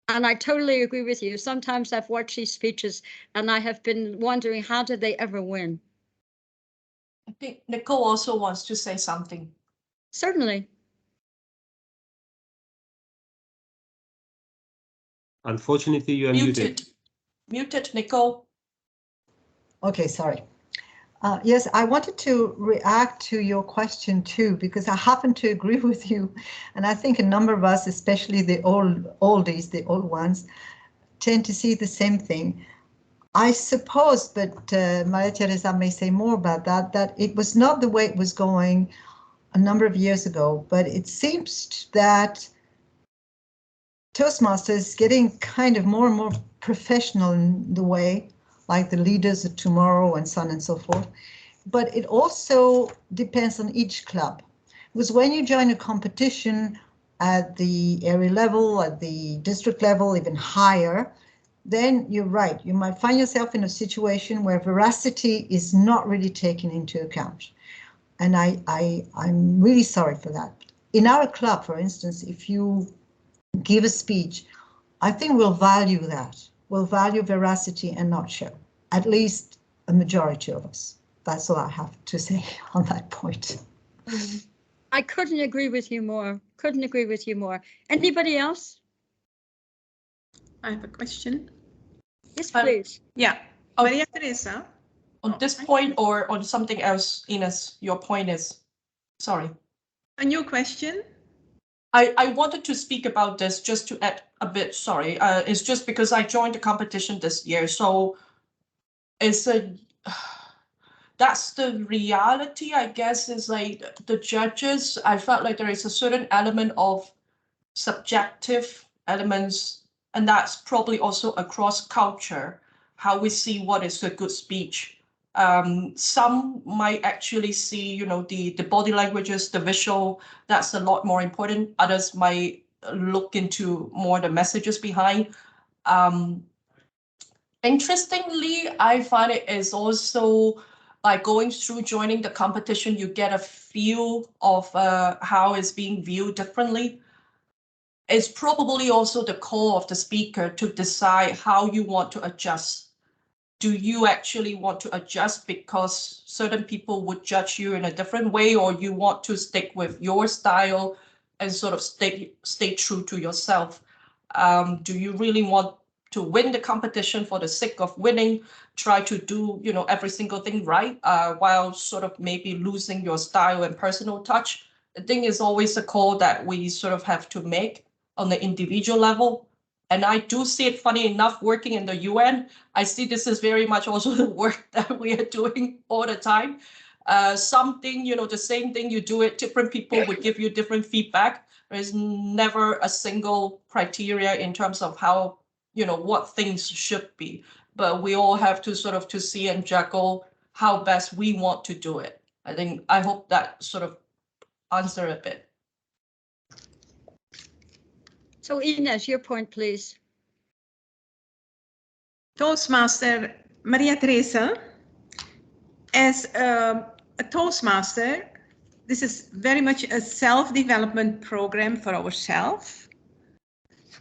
And I totally agree with you. Sometimes I've watched these speeches and I have been wondering, how did they ever win?
I think Nicole also wants to say something.
Certainly.
Unfortunately, you are muted.
Muted, Nicole.
Okay, sorry. Yes, I wanted to react to your question too, because I happen to agree with you. And I think a number of us, especially the oldies, the old ones, tend to see the same thing. I suppose, but Maria Teresa may say more about that, that it was not the way it was going a number of years ago, but it seems that Toastmasters is getting kind of more and more professional in the way, like the leaders of tomorrow and so on and so forth. But it also depends on each club. Because when you join a competition at the area level, at the district level, even higher, then you're right. You might find yourself in a situation where veracity is not really taken into account. And I'm really sorry for that. In our club, for instance, if you give a speech, I think we'll value that. We'll value veracity and not show, at least a majority of us. That's all I have to say on that point.
I couldn't agree with you more. Couldn't agree with you more. Anybody else?
I have a question.
Yes, please.
Yeah,
Oh.
Maria Teresa.
On this point or on something else, Ines, your point is, sorry.
A new question?
I wanted to speak about this just to add a bit, sorry. It's just because I joined the competition this year. So it's that's the reality, I guess, is like the judges, I felt like there is a certain element of subjective elements, and that's probably also across culture, how we see what is a good speech. Some might actually see, you know, the body languages, the visual, that's a lot more important. Others might look into more the messages behind. Interestingly, I find it is also by going through joining the competition, you get a feel of how it's being viewed differently. It's probably also the call of the speaker to decide how you want to adjust. Do you actually want to adjust because certain people would judge you in a different way, or you want to stick with your style and sort of stay true to yourself? Do you really want to win the competition for the sake of winning, try to do, you know, every single thing right, while sort of maybe losing your style and personal touch? I think it's always a call that we sort of have to make on the individual level. And I do see it, funny enough, working in the UN. I see this is very much also the work that we are doing all the time. Something, you know, the same thing you do it, different people would give you different feedback. There is never a single criteria in terms of how, you know, what things should be. But we all have to sort of to see and juggle how best we want to do it. I hope that sort of answer a bit.
So Ines, your point, please.
Toastmaster Maria Teresa, as a Toastmaster, this is very much a self-development program for ourselves.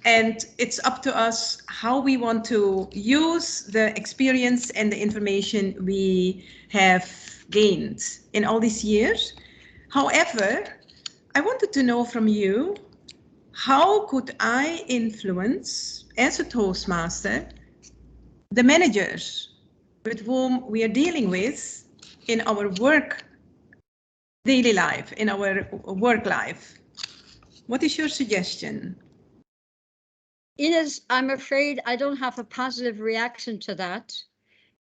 And it's up to us how we want to use the experience and the information we have gained in all these years. However, I wanted to know from you, how could I influence, as a Toastmaster, the managers with whom we are dealing with in our work daily life, in our work life? What is your suggestion?
Ines, I'm afraid I don't have a positive reaction to that,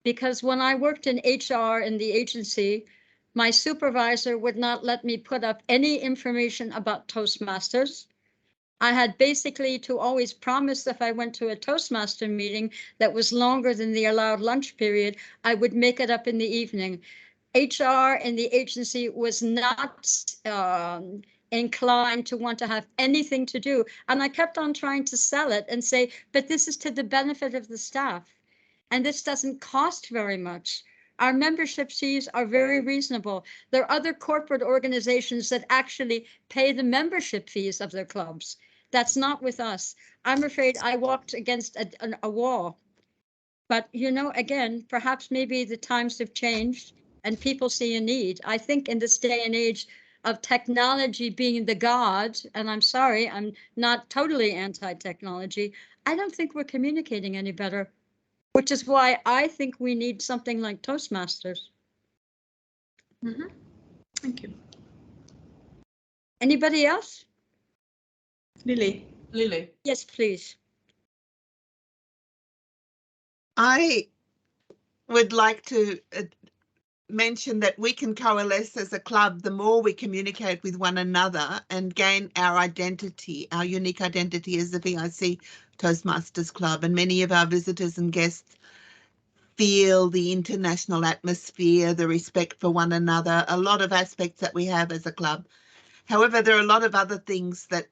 because when I worked in HR in the agency, my supervisor would not let me put up any information about Toastmasters. I had basically to always promise if I went to a Toastmaster meeting that was longer than the allowed lunch period, I would make it up in the evening. HR in the agency was not inclined to want to have anything to do. And I kept on trying to sell it and say, but this is to the benefit of the staff. And this doesn't cost very much. Our membership fees are very reasonable. There are other corporate organizations that actually pay the membership fees of their clubs. That's not with us. I'm afraid I walked against a wall. But, you know, again, perhaps maybe the times have changed and people see a need. I think in this day and age of technology being the god, and I'm sorry, I'm not totally anti-technology, I don't think we're communicating any better, which is why I think we need something like Toastmasters.
Thank you.
Anybody else?
Lily.
Lily.
Yes, please.
I would like to mention that we can coalesce as a club the more we communicate with one another and gain our identity, our unique identity as the VIC Toastmasters Club. And many of our visitors and guests feel the international atmosphere, the respect for one another, a lot of aspects that we have as a club. However, there are a lot of other things that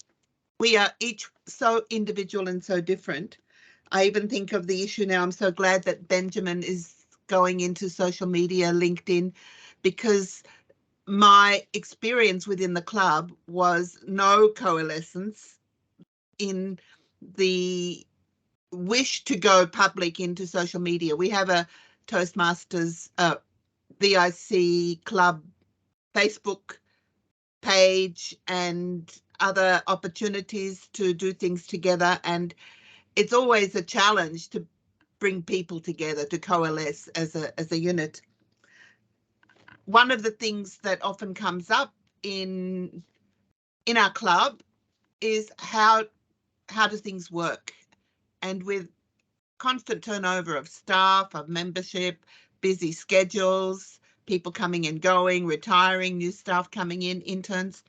we are each so individual and so different. I even think of the issue now, I'm so glad that Benjamin is going into social media, LinkedIn, because my experience within the club was no coalescence in the wish to go public into social media. We have a Toastmasters VIC Club Facebook page and other opportunities to do things together, and it's always a challenge to bring people together, to coalesce as a unit. One of the things that often comes up in our club is how do things work, and with constant turnover of staff, of membership, busy schedules, people coming and going, retiring, new staff coming in, interns.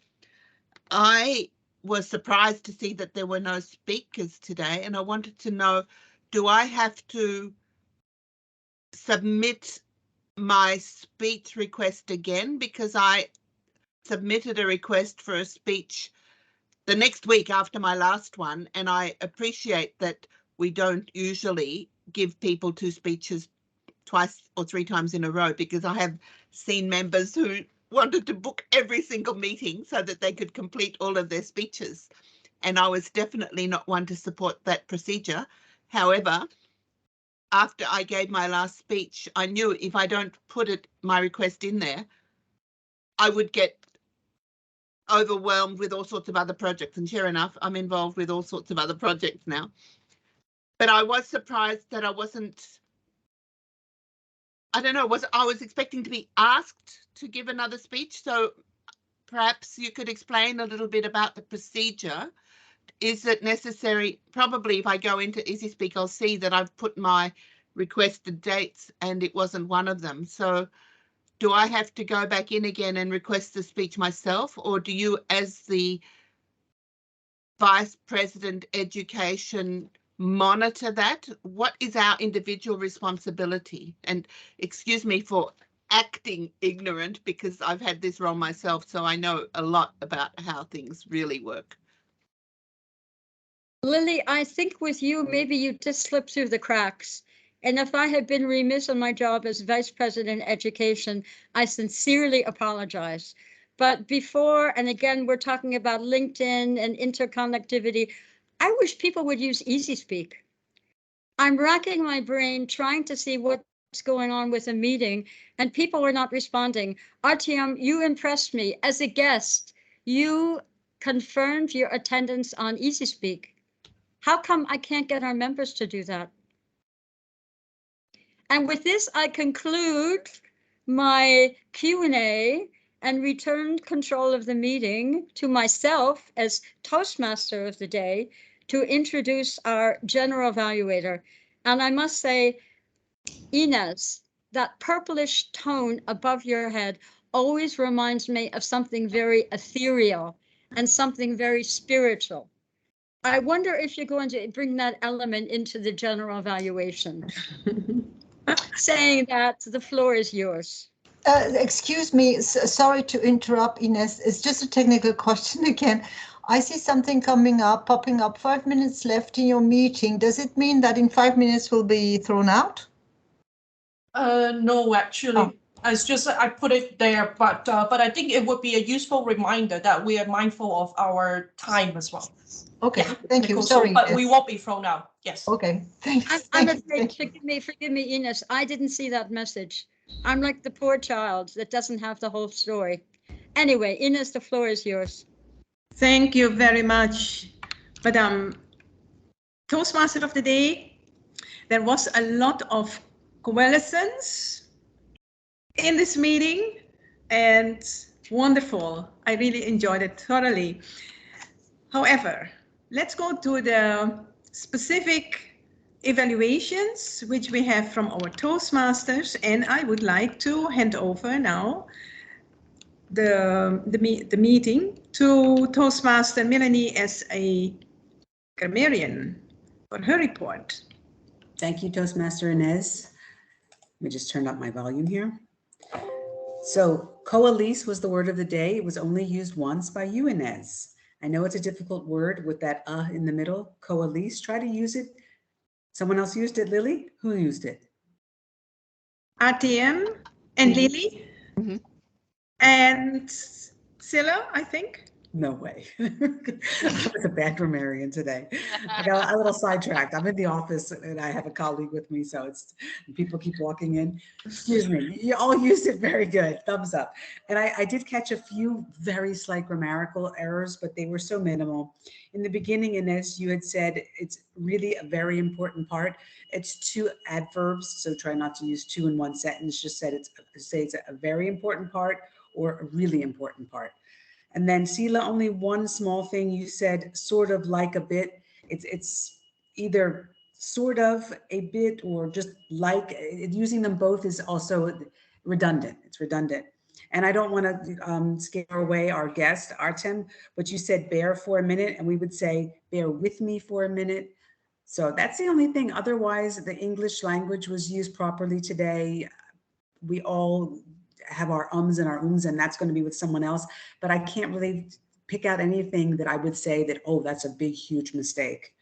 I was surprised to see that there were no speakers today, and I wanted to know, do I have to submit my speech request again? Because I submitted a request for a speech the next week after my last one, and I appreciate that we don't usually give people 2 speeches twice or 3 times in a row, because I have seen members who wanted to book every single meeting so that they could complete all of their speeches, and I was definitely not one to support that procedure. However, after I gave my last speech, I knew if I don't put my request in there, I would get overwhelmed with all sorts of other projects, and sure enough, I'm involved with all sorts of other projects now. But I was surprised that I wasn't, I don't know, I was expecting to be asked to give another speech, so perhaps you could explain a little bit about the procedure. Is it necessary? Probably if I go into EasySpeak, I'll see that I've put my requested dates and it wasn't one of them. So do I have to go back in again and request the speech myself, or do you, as the Vice President Education, monitor that? What is our individual responsibility? And excuse me for acting ignorant, because I've had this role myself, so I know a lot about how things really work.
Lily, I think with you, maybe you just slipped through the cracks. And if I had been remiss on my job as Vice President Education, I sincerely apologize. But before, and again, we're talking about LinkedIn and interconnectivity, I wish people would use EasySpeak. I'm racking my brain trying to see what's going on with a meeting, and people are not responding. Artyom, you impressed me. As a guest, you confirmed your attendance on EasySpeak. How come I can't get our members to do that? And with this, I conclude my Q&A and return control of the meeting to myself as Toastmaster of the day to introduce our general evaluator. And I must say, Inez, that purplish tone above your head always reminds me of something very ethereal and something very spiritual. I wonder if you're going to bring that element into the general evaluation. Saying that, the floor is yours.
Excuse me, sorry to interrupt, Ines. It's just a technical question again. I see something popping up, 5 minutes left in your meeting. Does it mean that in 5 minutes will be thrown out?
No, actually. It's just I put it there, but I think it would be a useful reminder that we are mindful of our time as well.
Okay,
Yeah,
thank you.
Nicole,
Sorry,
but we
Ines.
won't be thrown out. Yes.
Okay, thanks.
I'm afraid, forgive me, Ines. I didn't see that message. I'm like the poor child that doesn't have the whole story. Anyway, Ines, the floor is yours.
Thank you very much, Madam Toastmaster of the Day. There was a lot of coalescence in this meeting. and wonderful. I really enjoyed it thoroughly. However, let's go to the specific evaluations which we have from our Toastmasters, and I would like to hand over now the meeting to Toastmaster Melanie as a grammarian for her report.
Thank you, Toastmaster Inez. Let me just turn up my volume here. So coalesce was the word of the day. It was only used once by you, Inez. I know it's a difficult word with that in the middle, coalesce. Try to use it. Someone else used it, Lily? Who used it?
RTM and Lily
Mhm.
and Scylla, I think.
No way. I was a bad grammarian today. I got a little sidetracked. I'm in the office and I have a colleague with me, so it's people keep walking in. Excuse me. You all used it very good. Thumbs up. And I did catch a few very slight grammatical errors, but they were so minimal. In the beginning, Inez, you had said it's really a very important part. It's two adverbs, so try not to use two in one sentence. Just say it's a very important part or a really important part. And then Sila, only one small thing you said, sort of like a bit. It's either sort of a bit or just like. Using them both is also redundant. It's redundant. And I don't want to scare away our guest, Artem, but you said bear for a minute, and we would say bear with me for a minute. So that's the only thing. Otherwise, the English language was used properly today. We all have our ums and our ums, and that's going to be with someone else. But I can't really pick out anything that I would say that, oh, that's a big, huge mistake.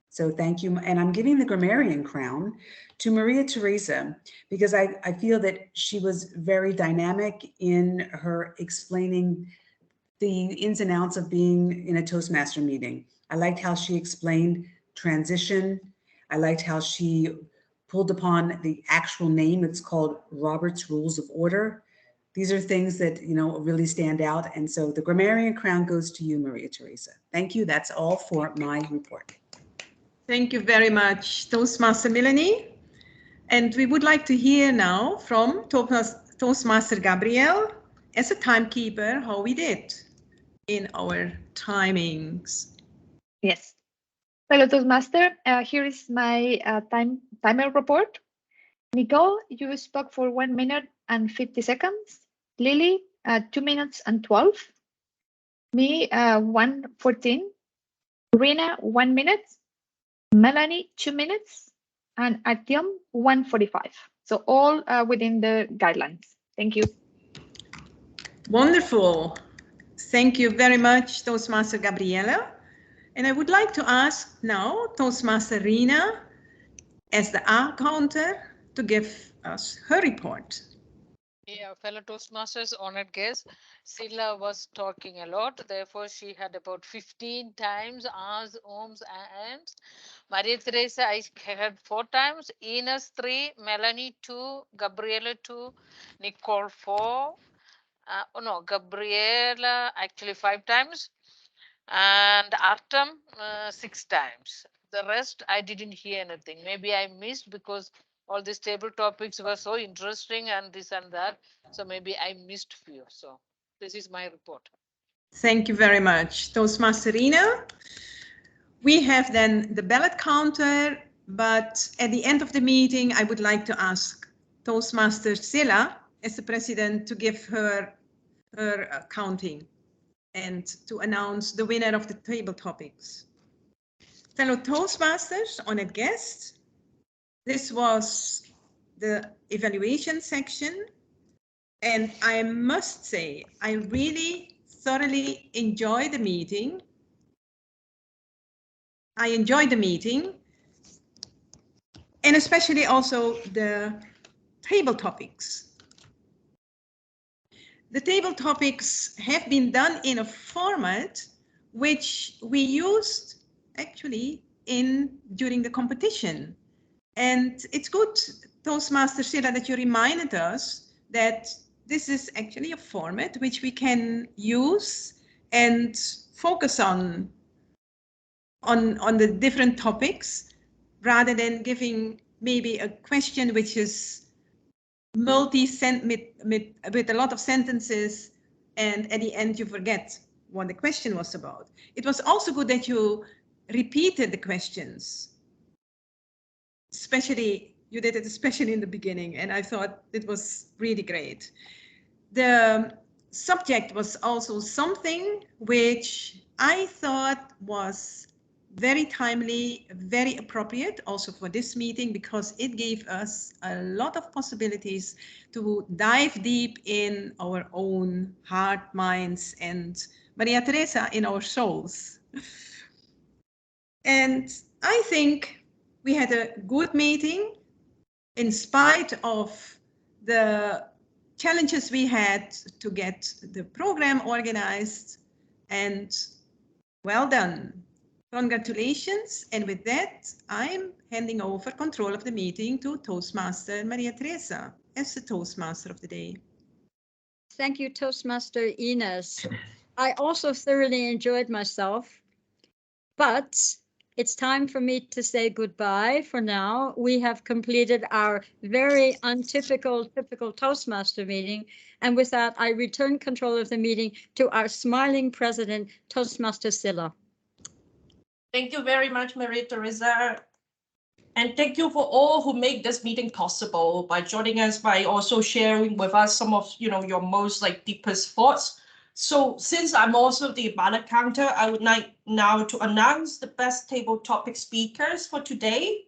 So thank you. And I'm giving the grammarian crown to Maria Teresa, because I feel that she was very dynamic in her explaining the ins and outs of being in a Toastmaster meeting. I liked how she explained transition. I liked how she pulled upon the actual name. It's called Robert's Rules of Order. These are things that, really stand out. And so the grammarian crown goes to you, Maria Teresa. Thank you. That's all for my report.
Thank you very much, Toastmaster Melanie. And we would like to hear now from Toastmaster Gabriel as a timekeeper how we did in our timings.
Yes. Hello, Toastmaster. Here is my timer report. Nicole, you spoke for 1 minute and 50 seconds. Lily, 2 minutes and 12. Me, 1:14. Rina, 1 minute. Melanie, 2 minutes. And Artyom, 1:45. So all within the guidelines. Thank you.
Wonderful. Thank you very much, Toastmaster Gabriela. And I would like to ask now Toastmaster Rina as the R counter to give us her report.
Yeah, fellow Toastmasters, honored guests, Sila was talking a lot. Therefore, she had about 15 times R's, ohms, and ands. Maria Teresa, I had 4 times. Ines, 3. Melanie, 2. Gabriela, 2. Nicole, 4. Gabriela, actually 5 times. And Artem, 6 times. The rest, I didn't hear anything. Maybe I missed because all these table topics were so interesting and this and that. So maybe I missed few. So this is my report.
Thank you very much, Toastmaster Rina. We have then the ballot counter, but at the end of the meeting, I would like to ask Toastmaster Silla as the president to give her counting and to announce the winner of the table topics. Fellow Toastmasters, honored guests, this was the evaluation section. And I must say, I really thoroughly enjoyed the meeting. I enjoyed the meeting, and especially also the table topics. The table topics have been done in a format which we used actually during the competition. And it's good, Toastmaster Silla, that you reminded us that this is actually a format which we can use and focus on the different topics rather than giving maybe a question which is with a lot of sentences, and at the end you forget what the question was about. It was also good that you repeated the questions. You did it especially in the beginning, and I thought it was really great. The subject was also something which I thought was very timely, very appropriate also for this meeting, because it gave us a lot of possibilities to dive deep in our own heart, minds, and Maria Teresa, in our souls. And I think we had a good meeting in spite of the challenges we had to get the program organized, and well done. Congratulations. And with that, I'm handing over control of the meeting to Toastmaster Maria Teresa as the Toastmaster of the day.
Thank you, Toastmaster Ines. I also thoroughly enjoyed myself, but it's time for me to say goodbye for now. We have completed our very typical Toastmaster meeting. And with that, I return control of the meeting to our smiling president, Toastmaster Silla.
Thank you very much, Maria Teresa. And thank you for all who make this meeting possible by joining us, by also sharing with us some of your most deepest thoughts. So since I'm also the ballot counter, I would like now to announce the best table topic speakers for today.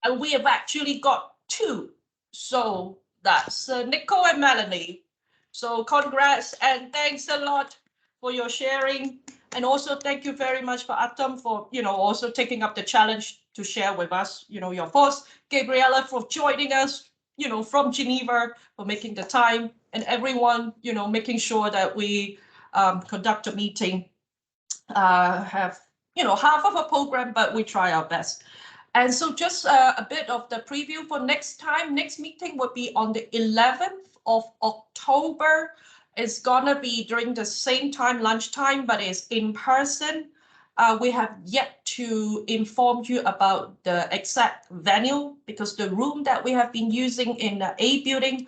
And we have actually got 2. So that's Nicole and Melanie. So congrats and thanks a lot for your sharing. And also thank you very much for Atom for, also taking up the challenge to share with us, your thoughts. Gabriella for joining us, from Geneva, for making the time, and everyone, making sure that we conduct a meeting, have, half of a program, but we try our best. And so just a bit of the preview for next time. Next meeting will be on the 11th of October. It's gonna be during the same time, lunchtime, but it's in person. We have yet to inform you about the exact venue, because the room that we have been using in the A building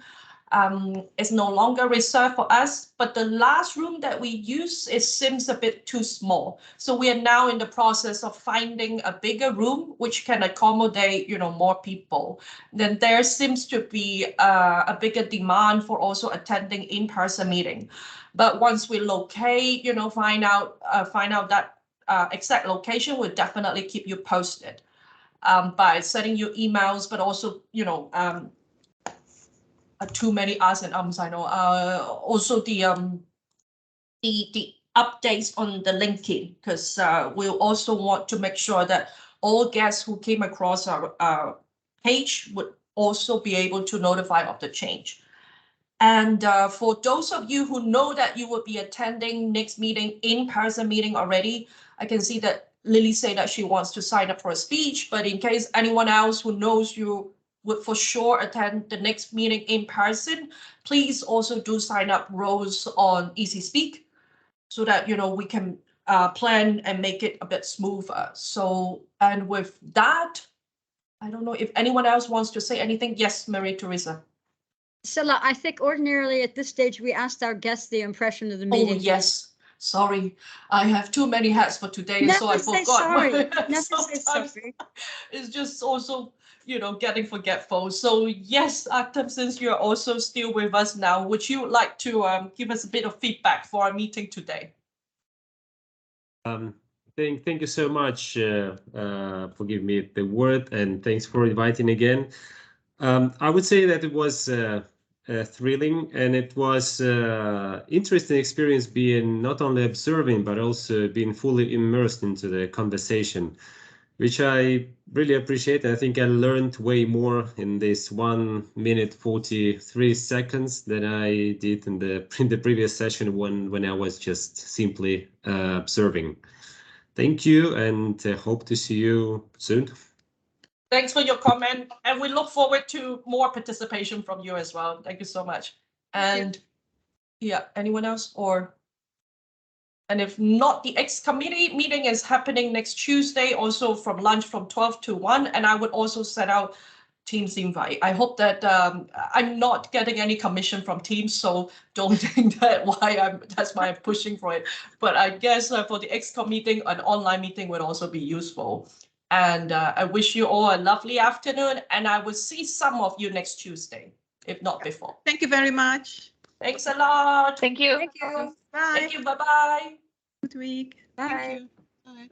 is no longer reserved for us, but the last room that we use, it seems a bit too small. So we are now in the process of finding a bigger room which can accommodate, more people. Then there seems to be a bigger demand for also attending in-person meeting. But once we locate, find out that exact location, we'll definitely keep you posted by sending you emails, but also, too many us and ums, I know. Also the updates on the LinkedIn, because we'll also want to make sure that all guests who came across our page would also be able to notify of the change. And for those of you who know that you will be attending next meeting, in-person meeting already, I can see that Lily said that she wants to sign up for a speech, but in case anyone else who knows you would for sure attend the next meeting in person, please also do sign up roles on Easy Speak, so that we can plan and make it a bit smoother. So, and with that, I don't know if anyone else wants to say anything. Yes, Maria Teresa.
Silla, I think ordinarily at this stage we asked our guests the impression of the meeting.
Oh yes, sorry, I have too many hats for today,
Never
so I
say
forgot.
sorry. Never say
Sometimes
sorry.
it's just also getting forgetful. So yes, Akhtam, since you're also still with us now, would you like to give us a bit of feedback for our meeting today?
Thank you so much for giving me the word, and thanks for inviting again. I would say that it was thrilling, and it was interesting experience being not only observing but also being fully immersed into the conversation, which I really appreciate. I think I learned way more in this 1 minute 43 seconds than I did in the previous session when I was just simply observing. Thank you, and hope to see you soon.
Thanks for your comment, and we look forward to more participation from you as well. Thank you so much. And yeah, anyone else? And if not, the ex-committee meeting is happening next Tuesday, also from lunch from 12 to 1. And I would also set out Teams invite. I hope that I'm not getting any commission from Teams, so don't think that's why I'm pushing for it. But I guess for the XCOM meeting, an online meeting would also be useful. And I wish you all a lovely afternoon, and I will see some of you next Tuesday, if not before.
Thank you very much.
Thanks a lot.
Thank you.
Thank you.
Bye.
Thank you. Bye-bye.
Good week.
Bye.
Thank you. Bye.